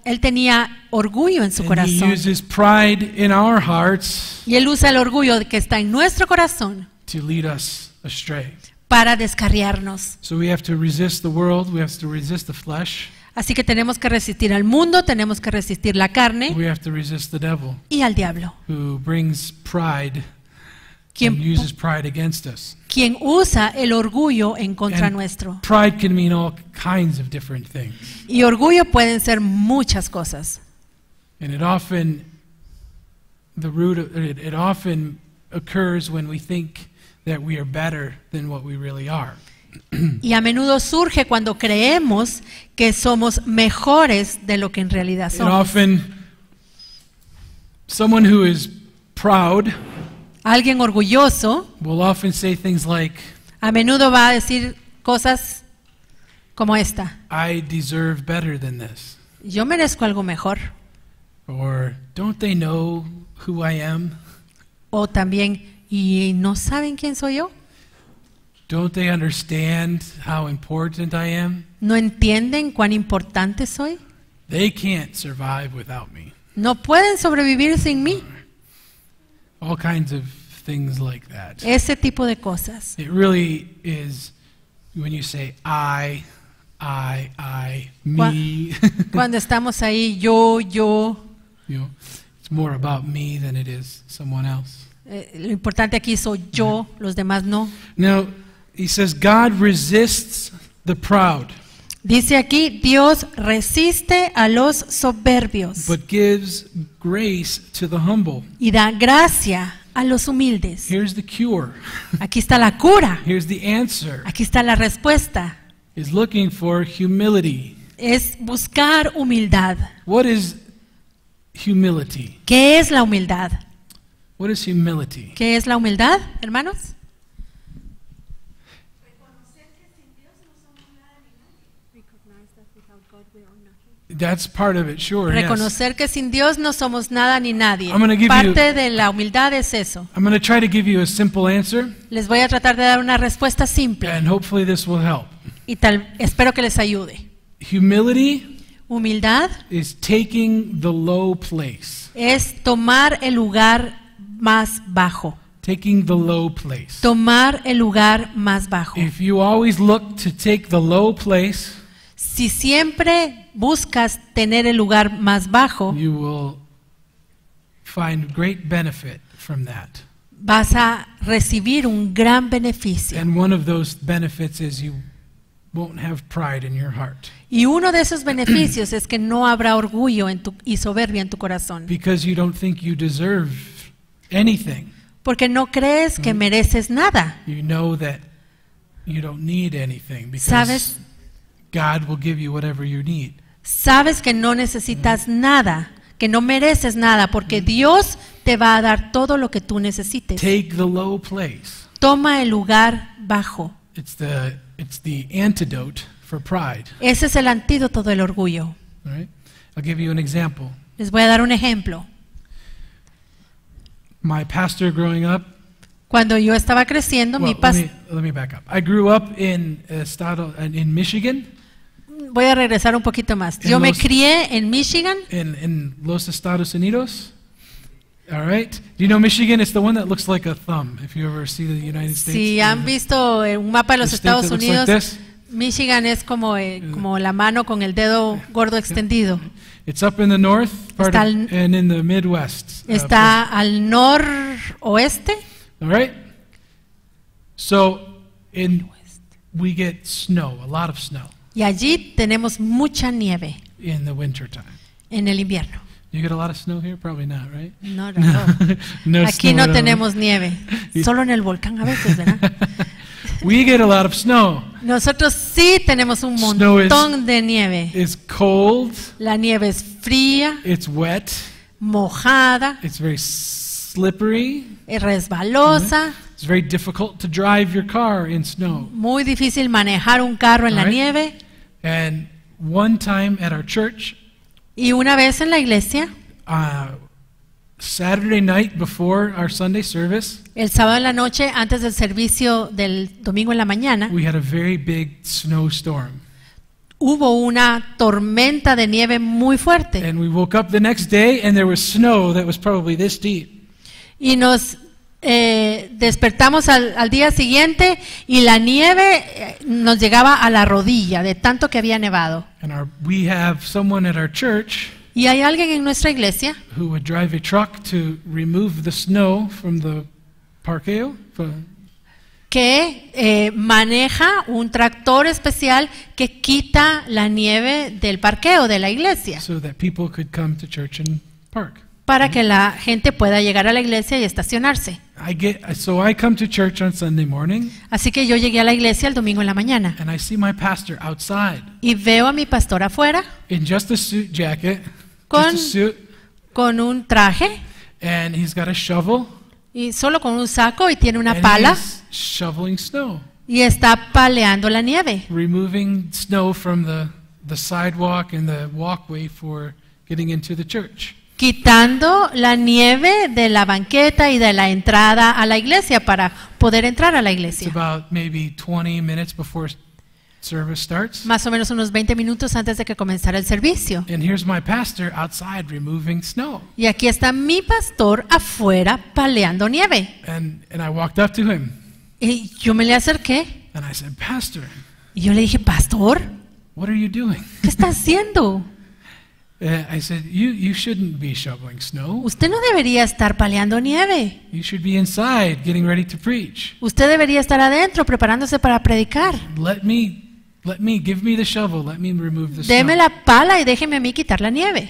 Él tenía orgullo en su And he corazón. uses pride in our hearts Y él usa el orgullo que está en nuestro corazón to lead us astray. para descarriarnos. So we have to resist the world, we have to resist the flesh, Así que tenemos que resistir al mundo, tenemos que resistir la carne we have to resist the devil y al diablo, who brings pride and quien uses pride against us. usa el orgullo en contra And nuestro. pride can mean all kinds of different things. Y orgullo pueden ser muchas cosas. And it often occurs when we think that we are better than what we really are. Y a menudo surge cuando creemos que somos mejores de lo que en realidad And somos. often someone who is proud Alguien orgulloso will often say things like, a menudo va a decir cosas como esta: I deserve better than this. yo merezco algo mejor. Or, don't they know who I am? O también, ¿y no saben quién soy yo? Don't they understand how important I am? ¿No entienden cuán importante soy? They can't survive without me. ¿No pueden sobrevivir sin mí? All kinds of things like that. Ese tipo de cosas. It really is when you say I, me. Cuando estamos ahí, yo, You know, it's more about me than it is someone else. lo importante aquí soy yo, los demás no. Now, he says, God resists the proud, Dice aquí, Dios resiste a los soberbios but gives grace to the humble. y da gracia a los humildes. Here's the cure. Aquí está la cura, Here's the answer. aquí está la respuesta. Is looking for humility. Es buscar humildad. What is humility? ¿Qué es la humildad? What is humility? ¿Qué es la humildad, hermanos? That's part of it, sure. Yes. Reconocer que sin Dios no somos nada ni nadie. I'm gonna give Parte de la humildad es eso. I'm going to try to give you a simple answer, Les voy a tratar de dar una respuesta simple and hopefully this will help. y espero que les ayude. Humility Humildad is taking the low place. es tomar el lugar más bajo. Taking the low place. Tomar el lugar más bajo. If you always look to take the low place, Si siempre buscas tener el lugar más bajo, you will find great benefit from that. vas a recibir un gran beneficio. And one of those benefits is you won't have pride in your heart. Y uno de esos beneficios es que no habrá orgullo y soberbia en tu corazón. Because you don't think you deserve anything. Porque no crees que mereces nada. You know that you don't need anything because ¿Sabes? God will give you whatever you need. Sabes que no necesitas nada, que no mereces nada, porque Dios te va a dar todo lo que tú necesites. Take the low place. Toma el lugar bajo. It's the antidote for pride. Ese es el antídoto del orgullo. All right? I'll give you an example. Les voy a dar un ejemplo. My pastor growing up. Cuando yo estaba creciendo, Well, let me back up. I grew up in Michigan. Voy a regresar un poquito más. Yo me crié en Michigan. In los Estados Unidos. All right. Do you know Michigan? It's the one that looks like a thumb. If you ever see the United States. Si han visto un mapa de los The state Estados that looks Unidos, like this. Michigan es como la mano con el dedo gordo extendido. It's up in the north part Está and in the Midwest. Está al noroeste. All right. So we get snow, a lot of snow. Y allí tenemos mucha nieve In the winter time. en el invierno. You get a lot of snow here? Probably not, right? No. No Aquí snow no at all. tenemos nieve, solo en el volcán a veces, ¿verdad? We get a lot of snow. Nosotros sí tenemos un Snow montón de nieve. It's cold, La nieve es fría, it's wet, mojada, it's very slippery. es resbalosa, It's very difficult to drive your car in snow. muy difícil manejar un carro en la Right. nieve. And one time at our church, Y una vez en la iglesia, Saturday night before our Sunday service, el sábado en la noche, antes del servicio del domingo en la mañana, we had a very big snowstorm. hubo una tormenta de nieve muy fuerte. And we woke up the next day and there was snow that was probably this deep. Y nos despertamos al día siguiente y la nieve nos llegaba a la rodilla de tanto que había nevado. And we have someone at our church Y hay alguien en nuestra iglesia who would drive a truck to remove the snow from the parqueo. que maneja un tractor especial que quita la nieve del parqueo de la iglesia So that people could come to church and park. para que la gente pueda llegar a la iglesia y estacionarse. So I come to church on Sunday morning Así que yo llegué a la iglesia el domingo en la mañana and I see my pastor outside y veo a mi pastor afuera in just a suit jacket, Con- just a suit, con un traje and he's got a shovel y solo con un saco y tiene una and pala he's shoveling snow, y está paleando la nieve, removing snow from the sidewalk and the walkway for getting into the church. quitando la nieve de la banqueta y de la entrada a la iglesia para poder entrar a la It's iglesia. about maybe 20 minutes before service starts. Más o menos unos 20 minutos antes de que comenzara el servicio. And here's my pastor outside removing snow. Y aquí está mi pastor afuera paleando nieve. And I walked up to him Y yo me le acerqué and I said, Pastor, y yo le dije, pastor, what are you doing? ¿qué está haciendo? I said, you shouldn't be shoveling snow. Usted no debería estar paleando nieve. You should be inside getting ready to preach. Usted debería estar adentro preparándose para predicar. Give me the shovel. Let me remove the Deme snow. la pala y déjeme a mí quitar la nieve.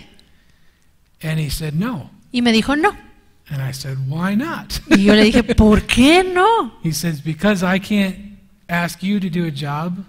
And he said, no. Y me dijo, no. And I said, why not? Y yo le dije, ¿por qué no? He says, because I can't ask you to do a job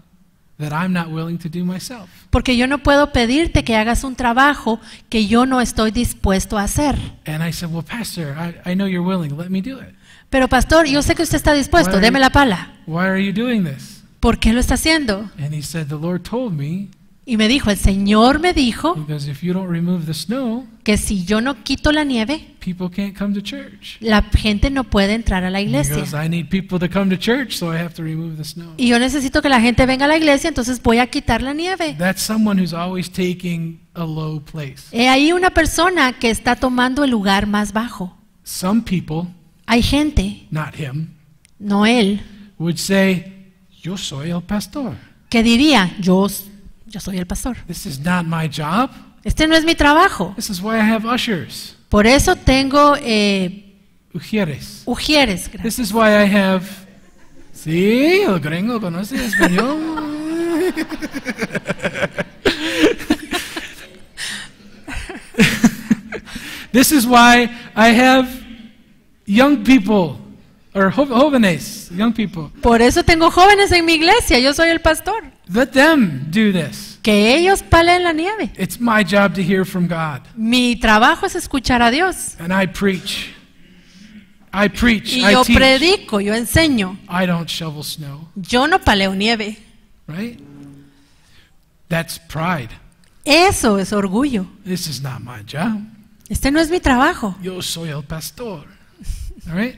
that I'm not willing to do myself. Porque yo no puedo pedirte que hagas un trabajo que yo no estoy dispuesto a hacer. And I said, well, Pastor, I know you're willing. Let me do it. Pero pastor, yo sé que usted está dispuesto, deme la pala. Why are you doing this? ¿Por qué lo está haciendo? And he said, the Lord told me, Y me dijo, el Señor me dijo because if you don't remove the snow, que si yo no quito la nieve, people can't come to church. la gente no puede entrar a la He iglesia. goes, I need people to come to church, so I have to remove the snow. Y yo necesito que la gente venga a la iglesia, entonces voy a quitar la nieve. That's someone who's always taking a low place. He ahí una persona que está tomando el lugar más bajo. Some people, Hay gente, not him, no él, would say, yo soy el pastor. que diría, yo soy el pastor. This is not my job. Este no es mi trabajo. This is why I have ushers, Por eso tengo ujieres. ujieres. Gracias. This is why I have... Sí, el gringo conoce español. This is why I have young people, or jóvenes, young people. Por eso tengo jóvenes en mi iglesia, yo soy el pastor. Let them do this. Que ellos palen la nieve. It's my job to hear from God. Mi trabajo es escuchar a Dios. And I preach. I preach. Y I yo teach. predico, yo enseño. I don't shovel snow. Yo no paleo nieve. Right? That's pride. Eso es orgullo. This is not my job. Este no es mi trabajo. Yo soy el pastor. All right?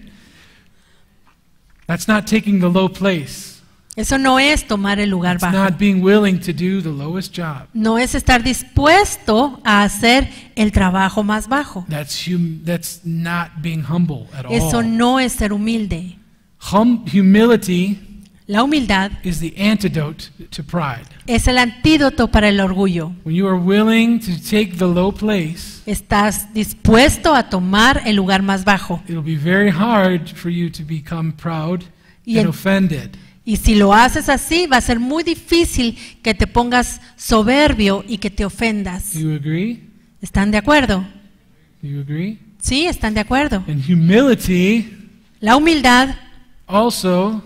That's not taking the low place. Eso no es tomar el lugar It's bajo. not being willing to do the lowest job. No es estar dispuesto a hacer el trabajo más bajo. That's not being humble at Eso all. no es ser humilde. Humility La humildad is the antidote to pride. es el antídoto para el orgullo. When you are willing to take the low place, Estás dispuesto a tomar el lugar más bajo. it'll be very hard for you to become proud Y and en- offended. Y si lo haces así, va a ser muy difícil que te pongas soberbio y que te ofendas. Do you agree? ¿Están de acuerdo? Do you agree? Sí, están de acuerdo. And humility La humildad also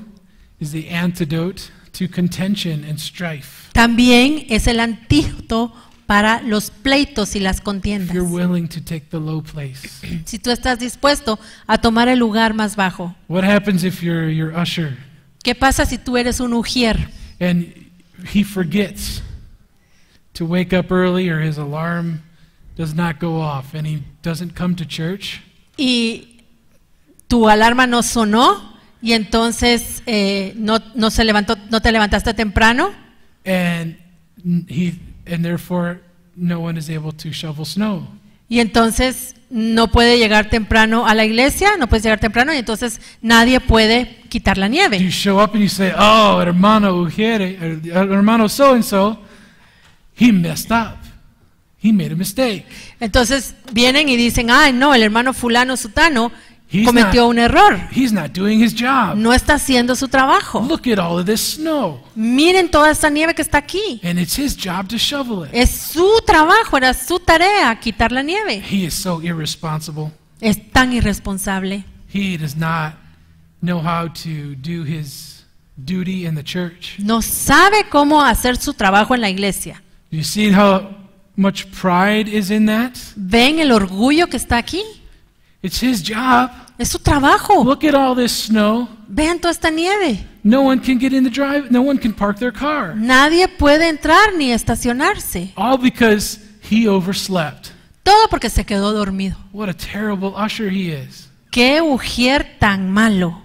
is the antidote to contention and strife. también es el antídoto para los pleitos y las If contiendas. you're willing to take the low place. Si tú estás dispuesto a tomar el lugar más bajo. What happens if you're your usher ¿Qué pasa si tú eres un ujier and he forgets to wake up early or his alarm does not go off and he doesn't come to church? y tu alarma no sonó y entonces no te levantaste temprano? And therefore no one is able to shovel snow. Y entonces no puede llegar temprano a la iglesia, no puedes llegar temprano y entonces nadie puede quitar la You nieve. show up and you say, "Oh, hermano Ujiere, hermano so and so, he messed up. He made a mistake. Entonces vienen y dicen, ay no, el hermano fulano sutano He's cometió not- un error, He's not doing his job. no está haciendo su trabajo. Look at all of this snow. Miren toda esta nieve que está aquí. And it's his job to shovel it." Es su trabajo, era su tarea quitar la nieve. He is so irresponsible. Es tan irresponsable. He does not know how to do his duty in the church. No sabe cómo hacer su trabajo en la iglesia. You see how much pride is in that? ¿Ven el orgullo que está aquí? It's his job. Es su trabajo. Look at all this snow. Vean toda esta nieve. No one can get in the drive. No one can park their car. Nadie puede entrar ni estacionarse. All because he overslept. Todo porque se quedó dormido. What a terrible usher he is. Qué ujier tan malo.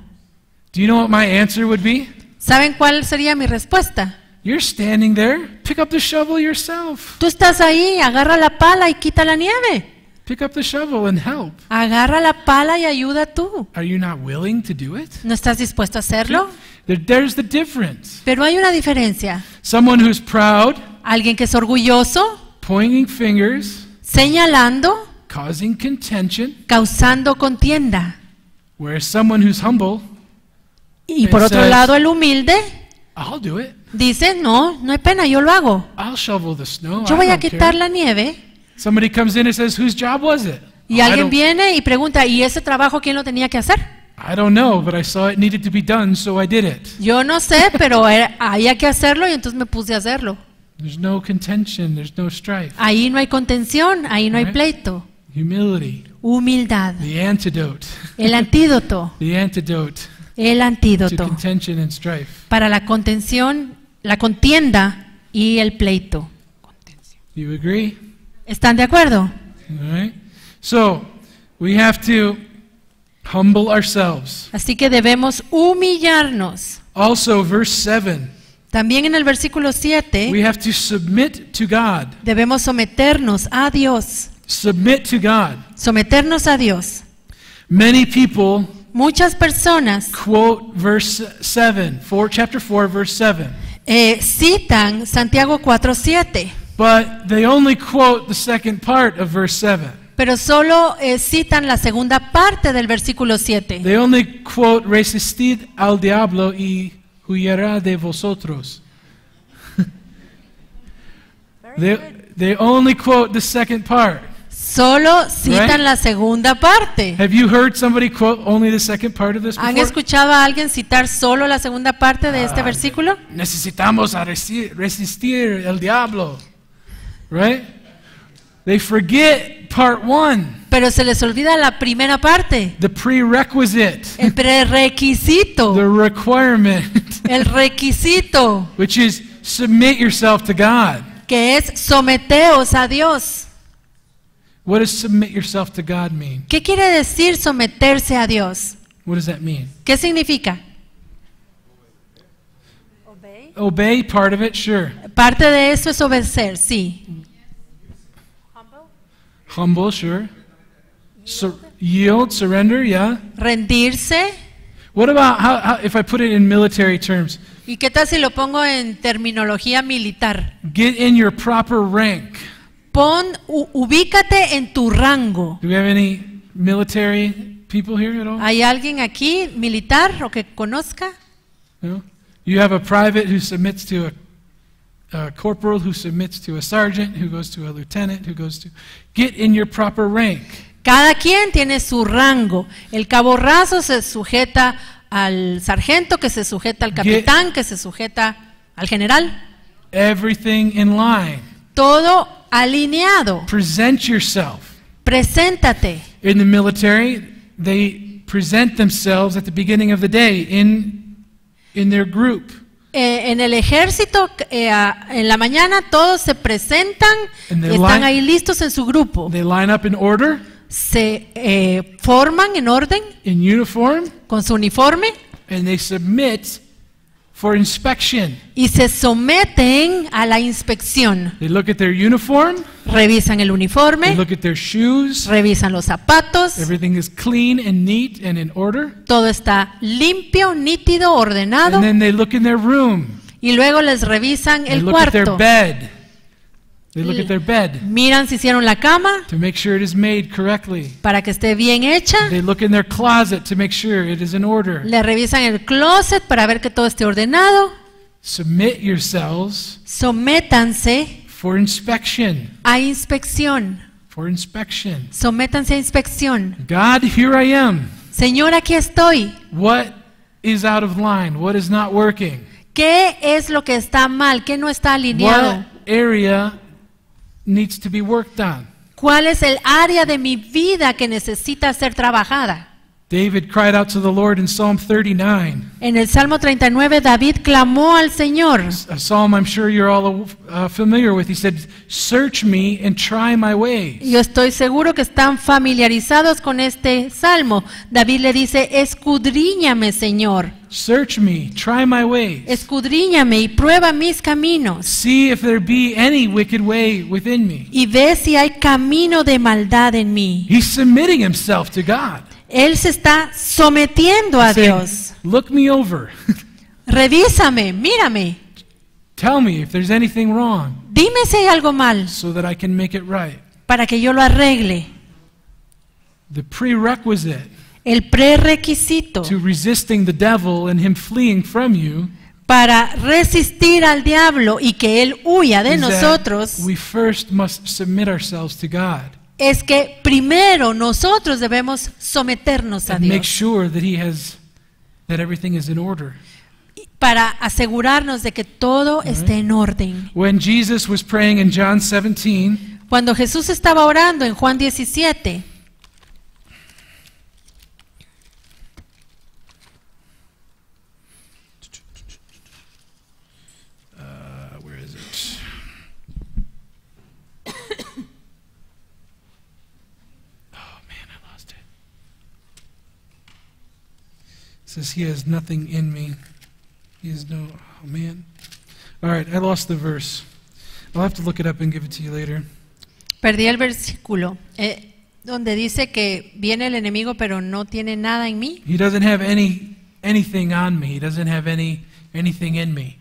Do you know what my answer would be? ¿Saben cuál sería mi respuesta? You're standing there. Pick up the shovel yourself. Tú estás ahí, agarra la pala y quita la nieve. Pick up the shovel and help. Agarra la pala y ayuda tú. Are you not willing to do it? ¿No estás dispuesto a hacerlo? There's the difference. Pero hay una diferencia. Someone who's proud, Alguien que es orgulloso, pointing fingers, señalando, causing contention, causando contienda. whereas someone who's humble, Y por otro lado, el humilde I'll do it. dice, no, no hay pena, yo lo hago. I'll shovel the snow. Yo I voy a don't quitar care. la nieve. Somebody comes in and says, whose job was it? Y "Oh, I alguien don't- viene y pregunta, ¿y ese trabajo quién lo tenía que hacer? I don't know, but I saw it needed to be done, so I did it. Yo no sé, pero había que hacerlo y entonces me puse a hacerlo. There's no contention, there's no strife. Ahí no hay contención, ahí no hay Right. pleito. Humility, Humildad. the antidote, El antídoto. the antidote El to antídoto contention and strife. para la contención, la contienda y el pleito. You agree? ¿Están de acuerdo? All right. So, we have to humble ourselves. Así que debemos humillarnos. Also, verse 7, También en el versículo 7 we have to submit to God. debemos someternos a Dios. Submit to God. Someternos a Dios. Many people Muchas personas quote verse 7, chapter 4, verse 7. Citan Santiago 4:7, But they only quote the second part of verse 7. pero solo citan la segunda parte del versículo 7. They only quote resistid al diablo y huyerá de vosotros. They only quote the second part. Solo citan Right. la segunda parte. Have you heard somebody quote only the second part of this ¿Han before? escuchado a alguien citar solo la segunda parte de este versículo? Necesitamos resistir el diablo. Right? They forget part 1, Pero se les olvida la primera parte, the prerequisite, el prerequisito, the requirement, el requisito, which is submit yourself to God. que es someteos a Dios. What does submit yourself to God mean? ¿Qué quiere decir someterse a Dios? What does that mean? ¿Qué significa? Obey, part of it, sure. Parte de eso es obedecer, sí. Humble, sure. Yield, surrender, yeah. Rendirse. What about how if I put it in military terms? ¿Y qué tal si lo pongo en terminología militar? Get in your proper rank. Ubícate en tu rango. Do we have any military people here at all? ¿Hay alguien aquí militar o que conozca? No? You have a private who submits to a corporal, who submits to a sergeant, who goes to a lieutenant, who goes to... Get in your proper rank. Cada quien tiene su rango. El cabo raso se sujeta al sargento, que se sujeta al capitán, que se sujeta al general. Everything in line. Todo alineado. Present yourself. Preséntate. In the military, they present themselves at the beginning of the day in their group. En el ejército, en la mañana todos se presentan, And they están line- ahí listos en su grupo. They line up in order, Se forman en orden in uniform, con su uniforme and they submit for inspection. y se someten a la inspección. They look at their uniform, Revisan el they uniforme, look at their shoes, revisan los zapatos, everything is clean and neat and in order. todo está limpio, nítido, ordenado, And then they look in their room. y luego les revisan They el look at their cuarto. bed. They look at their bed Miran si hicieron la cama to make sure it is made correctly. para que esté bien hecha. They look in their closet to make sure it is in order. Le revisan el closet para ver que todo esté ordenado. Submit yourselves Sométanse for inspection. a inspección. For inspection. Sométanse a inspección. God, here I am. Señor, aquí estoy. What is out of line? What is not working? ¿Qué es lo que está mal? ¿Qué no está alineado? What area needs to be worked on? ¿Cuál es el área de mi vida que necesita ser trabajada? David cried out to the Lord in Psalm 39. En el Salmo 39, David clamó al Señor. A psalm I'm sure you're all familiar with. He said, "Search me and try my ways." Yo estoy seguro que están familiarizados con este salmo. David le dice, escudriñame, Señor. Search me, try my ways. Escudriñame y prueba mis caminos. See if there be any wicked way within me. Y ve si hay camino de maldad en mí. He's submitting himself to God. Él se está sometiendo a Saying, Dios. look me over. Revísame, mírame. Tell me if there's anything wrong Dime si hay algo mal so that I can make it right. para que yo lo arregle. The prerequisite El prerequisito to resisting the devil and him fleeing from you para resistir al diablo y que él huya de is that nosotros we first must submit ourselves to God. es que primero nosotros debemos someternos a and make Dios sure that everything is in order. para asegurarnos de que todo esté en orden. When Jesus was praying in John 17, Cuando Jesús estaba orando en Juan 17, where is it? Oh man, I lost it. It says he has nothing in me. He has no, oh man. All right, I lost the verse. I'll have to look it up and give it to you later. perdí el versículo donde dice que viene el enemigo pero no tiene nada en mí. He doesn't have anything on me. He doesn't have anything in me.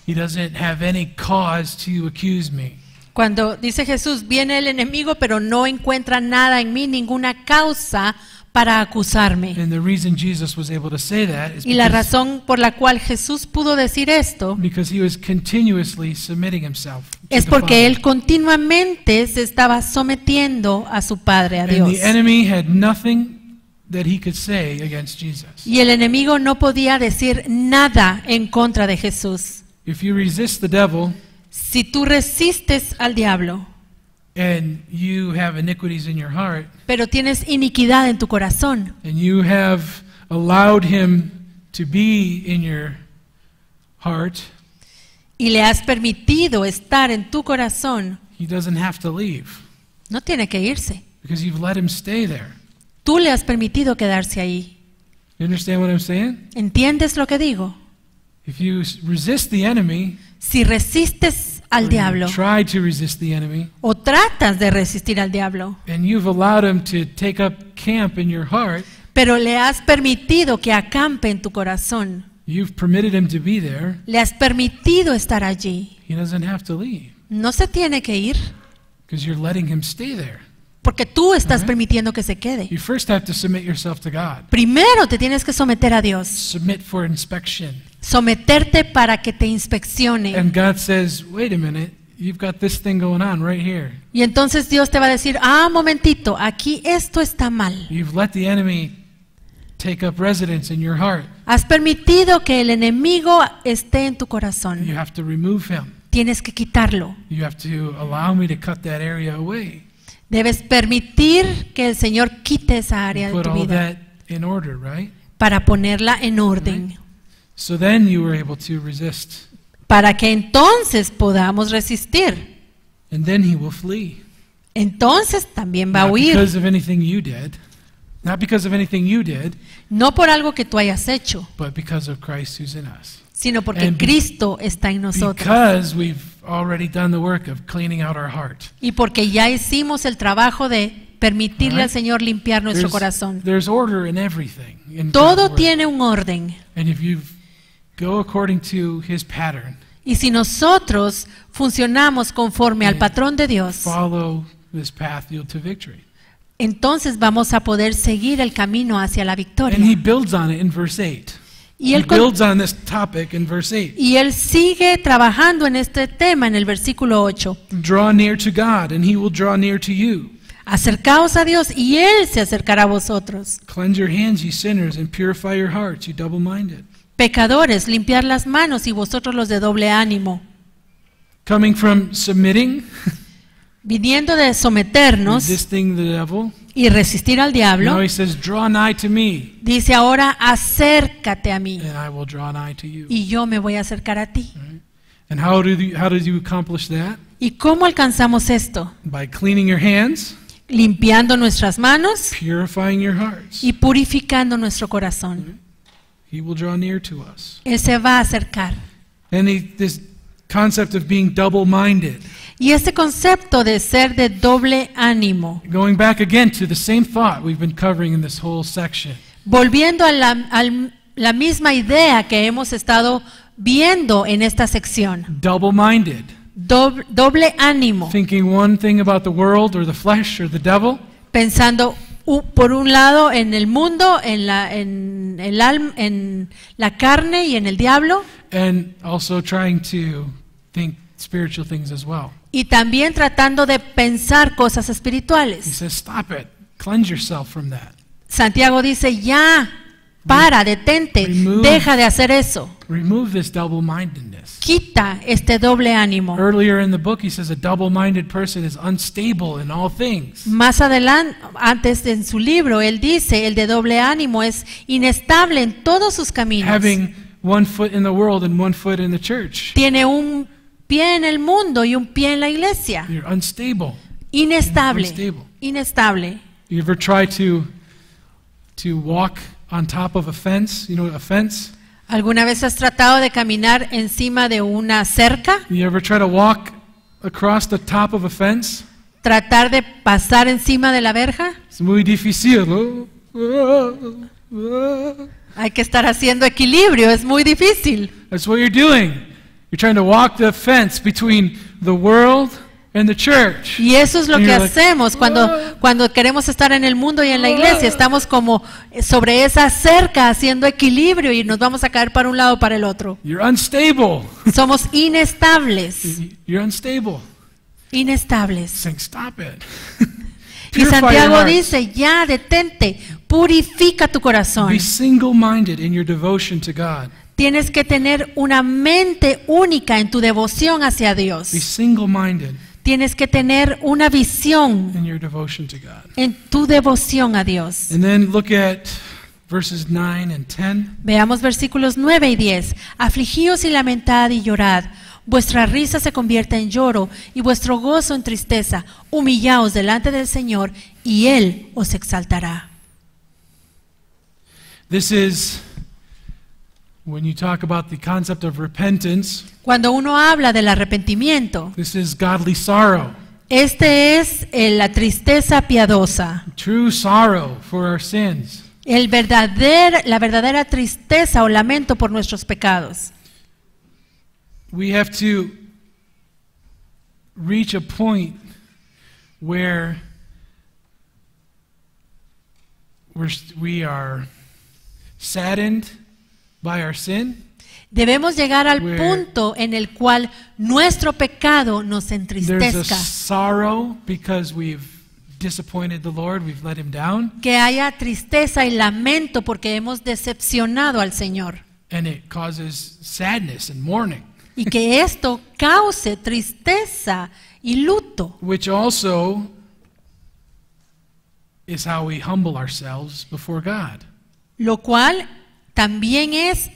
He doesn't have any cause to accuse me. Cuando dice Jesús, viene el enemigo pero no encuentra nada en mí, ninguna causa para acusarme. And the reason Jesus was able to say that is Y la razón por la cual Jesús pudo decir esto because he was continuously submitting himself to es the porque Father. él continuamente se estaba sometiendo a su Padre, a And Dios. the enemy had nothing that he could say against Jesus. Y el enemigo no podía decir nada en contra de Jesús. If you resist the devil Si tú resistes al diablo, and you have iniquities in your heart pero tienes iniquidad en tu corazón and you have allowed him to be in your heart, y le has permitido estar en tu corazón, he doesn't have to leave no tiene que irse. because you've let him stay there. Tú le has permitido quedarse ahí. You understand what I'm saying? ¿Entiendes lo que digo? If you resist the enemy, Si resistes al or diablo you try to resist the enemy, o tratas de resistir al diablo, and you've allowed him to take up camp in your heart, pero le has permitido que acampe en tu corazón, you've permitted him to be there, le has permitido estar allí, he doesn't have to leave no se tiene que ir because you're letting him stay there. porque tú estás Ajá. permitiendo que se quede. You first have to submit yourself to God. Primero te tienes que someter a Dios, Submit for inspection. someterte para que te inspeccione. And God says, wait a minute, you've got this thing going on right here. Y entonces Dios te va a decir, momentito, aquí esto está mal. You've let the enemy take up residence in your heart. Has permitido que el enemigo esté en tu You corazón. have to remove him. Tienes que quitarlo. You have to allow me to cut that area away. Debes permitir que el Señor quite esa área de Put tu all vida that in order, right? para ponerla en orden, So then you were able to resist. para que entonces podamos resistir. And then he will flee. Entonces también va a Not huir, because of anything you did. Not because of anything you did, no por algo que tú hayas hecho, but because of Christ who's in us. sino porque And Cristo está en nosotros. Because we've already done the work of cleaning out our heart. Y porque ya hicimos el trabajo de permitirle al Alright. Señor limpiar nuestro corazón. There's order in everything. In God's Todo word. tiene un orden. And if you go according to his pattern, Y si nosotros funcionamos conforme al patrón de Dios, follow this path, you'll to victory. entonces vamos a poder seguir el camino hacia la And he victoria. builds on it in verse 8. Y He él, builds on this topic in verse 8. y él sigue trabajando en este tema en el versículo 8. Draw near to God, and he will draw near to you. Acercaos a Dios y Él se acercará a vosotros. Cleanse your hands, ye sinners, and purify your hearts, you double-minded. Pecadores, limpiar las manos y vosotros los de doble ánimo. Coming from submitting, Viniendo de someternos resisting the devil, y resistir al now diablo, he says, draw nigh to me, dice ahora, acércate a mí and I will draw nigh to you. y yo me voy a acercar a ti. And how did you accomplish that? ¿Y cómo alcanzamos esto? By cleaning your hands, Limpiando nuestras manos purifying your hearts. y purificando nuestro corazón. He will draw near to us. Él se va a acercar. And this concept of being double-minded, Y este concepto de ser de doble ánimo, going back again to the same thought we've been covering in this whole section. volviendo a la misma idea que hemos estado viendo en esta sección. Double-minded, Doble ánimo, thinking one thing about the world or the flesh or the devil, pensando por un lado en el mundo, en la carne y en el diablo, and also trying to think spiritual things as well. Y también tratando de pensar cosas He espirituales. says, stop it. Cleanse yourself from that. Santiago dice, ya, para, detente, Remove. deja de hacer eso. Remove this double-mindedness. Quita este doble ánimo. Earlier in the book, he says a double-minded person is unstable in all things. Más adelante, antes en su libro, él dice, el de doble ánimo es inestable en todos sus caminos. Having one foot in the world and one foot in the church. Tiene un pie en el mundo y un pie en la iglesia. You're unstable. Inestable. Unstable. Inestable. You ever try to walk on top of a fence? You know a fence? ¿Alguna vez has tratado de caminar encima de una cerca? You ever try to walk across the top of a fence? ¿Tratar de pasar encima de la verja? Es muy difícil, ¿no? Hay que estar haciendo equilibrio, es muy difícil. That's what you're doing. You're trying to walk the fence between the world and the church. Y eso es lo And que you're like, hacemos cuando queremos estar en el mundo y en la iglesia. Estamos como sobre esa cerca haciendo equilibrio y nos vamos a caer para un lado o para el otro. You're unstable. Somos inestables. You're unstable. Inestables. Saying, stop it. Y Purify your Santiago heart. dice, ya, detente, purifica tu corazón. Be single-minded in your devotion to God. Tienes que tener una mente única en tu devoción hacia Be Dios. single-minded Tienes que tener una visión in your devotion to God. en tu devoción a Dios. And then look at verses 9 and 10. Veamos versículos 9 y 10. Afligíos y lamentad y llorad. Vuestra risa se convierte en lloro y vuestro gozo en tristeza. Humillaos delante del Señor y Él os exaltará. This is when you talk about the concept of repentance. Cuando uno habla del arrepentimiento, This is godly sorrow, este es la tristeza piadosa. true sorrow for our sins. La verdadera tristeza o lamento por nuestros pecados. We have to reach a point where we are saddened by our sin. Debemos llegar al Where punto en el cual nuestro pecado nos There's a entristezca. sorrow because we've disappointed the Lord, we've let him down, Que haya tristeza y lamento porque hemos decepcionado al Señor. and it causes sadness and mourning, Y que esto cause tristeza y luto. which also is how we humble ourselves before God. Lo cual también es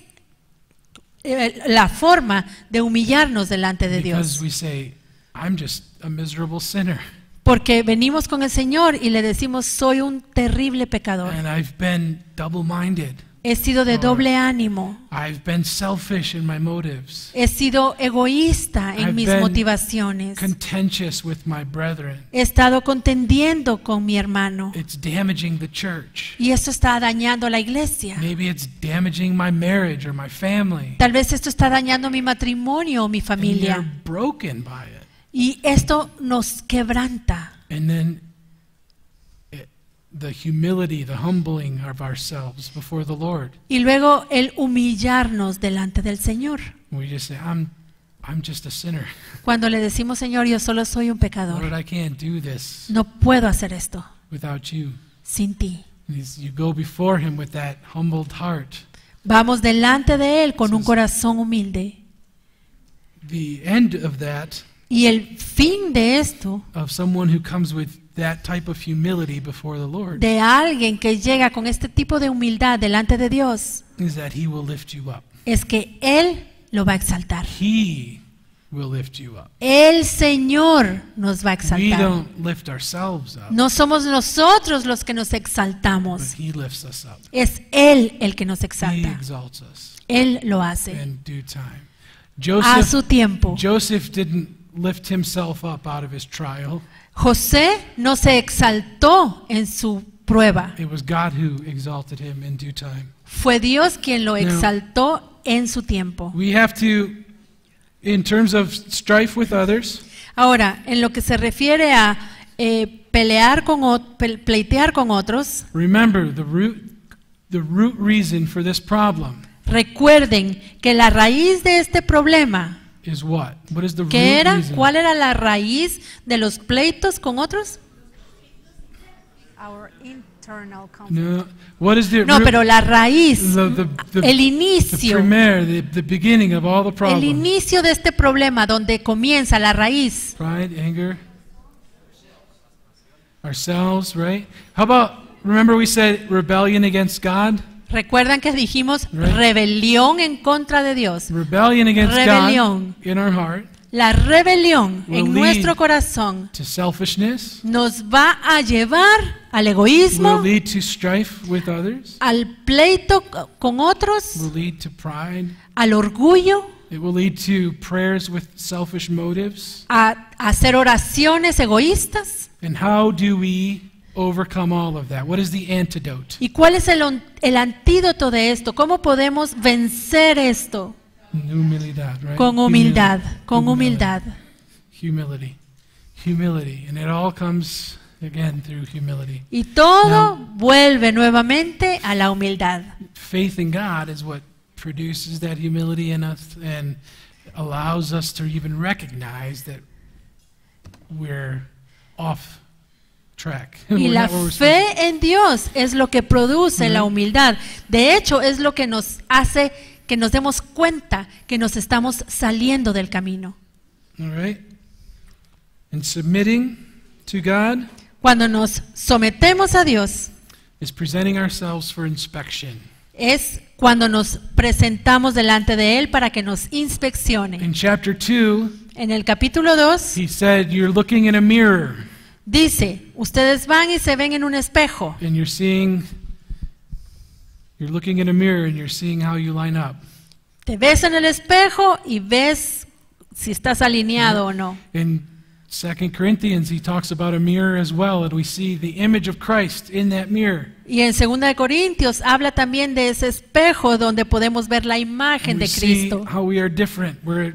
la forma de humillarnos delante de Because Dios. we say, I'm just a miserable sinner, Porque venimos con el Señor y le decimos, soy un terrible pecador. and I've been double-minded. He sido de doble ánimo. I've been selfish in my motives, He sido egoísta en I've mis been motivaciones. contentious with my brethren. He estado contendiendo con mi hermano. It's damaging the church. Y esto está dañando la iglesia. Maybe it's damaging my marriage or my family. Tal vez esto está dañando mi matrimonio o mi And they're familia. broken by it. Y esto nos quebranta. And then the humility, the humbling of ourselves before the Lord. Y luego el humillarnos delante del Señor. We just say, I'm just a sinner. Cuando le decimos, Señor, yo solo soy un pecador. Lord, I can't do this No puedo hacer esto without you. sin ti. And you go before him with that humbled heart. Vamos delante de Él con un corazón humilde. The end of that, Y el fin de esto, of someone who comes with that type of humility before the Lord, de alguien que llega con este tipo de humildad delante de Dios, is that he will lift you up. es que Él lo va a exaltar. He will lift you up. El Señor nos va a We exaltar. don't lift ourselves up, No somos nosotros los que nos but exaltamos. he lifts us up. Es Él el que nos He exalta. exalts us Él lo hace in due time. a su tiempo. Joseph didn't lift himself up out of his trial. José no se exaltó en su prueba. It was God who exalted him in due time. Fue Dios quien lo exaltó en su tiempo. We have to, in terms of strife with others, Ahora, en lo que se refiere a pleitear con otros, remember the root reason for this problem recuerden que la raíz de este problema is what? What is the root ¿Qué era? reason? ¿Cuál era la raíz de los pleitos con otros? Our internal conflict. No. What is the No, root? pero la raíz, The el the inicio, primaire, the beginning of all the el problems. inicio de este problema, donde comienza la raíz. Pride, anger, ourselves, right? How about, remember we said rebellion against God? ¿Recuerdan que dijimos Right. rebelión en contra de Dios? Rebellion against Rebelión. God in our heart La rebelión Will en lead nuestro corazón to selfishness, nos va a llevar al will egoísmo, lead to strife with others, al pleito con otros, will lead to pride, al orgullo, it will lead to prayers with selfish motives. a hacer oraciones egoístas. And how do we overcome all of that? What is the antidote? ¿Y cuál es el antídoto de esto? ¿Cómo podemos vencer esto? Humildad, right? Con humildad, con humildad. Humility. Humility. And it all comes again through humility. Y todo Now- vuelve nuevamente a la humildad. Faith in God is what produces that humility in us and allows us to even recognize that we're off track. Y We're la not where we're supposed to fe en Dios es lo que produce la humildad. De hecho, es lo que nos hace que nos demos cuenta que nos estamos saliendo del camino. be. All right? And submitting to God Cuando nos sometemos a Dios, is presenting ourselves for inspection. es cuando nos presentamos delante de Él para que nos inspeccione. In chapter 2, En el capítulo 2 he said, you're looking in a mirror dice, ustedes van y se ven en un espejo and you're looking in a mirror and you're seeing how you line up. te ves en el espejo y ves si estás alineado o no. In 2 Corinthians, he talks about a mirror as well, and we see the image of Christ in that mirror. Y en 2 de Corintios habla también de ese espejo donde podemos ver la imagen And we de see Cristo. how we are different. We're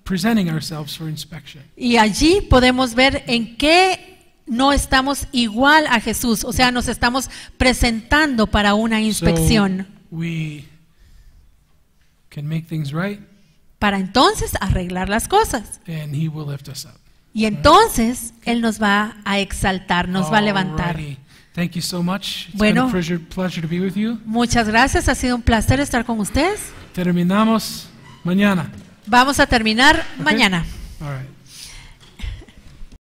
presenting ourselves for inspection. Y allí podemos ver en qué no estamos igual a Jesús, o sea, nos estamos presentando para una inspección, So we can make things right, para entonces arreglar las cosas. and he will lift us up. Y entonces Él nos va a exaltar, nos va a levantar. Alrighty. Thank you so much. It's Bueno. been a pleasure to be with you. Muchas gracias, ha sido un placer estar con ustedes. Terminamos mañana. Vamos a terminar mañana. All right.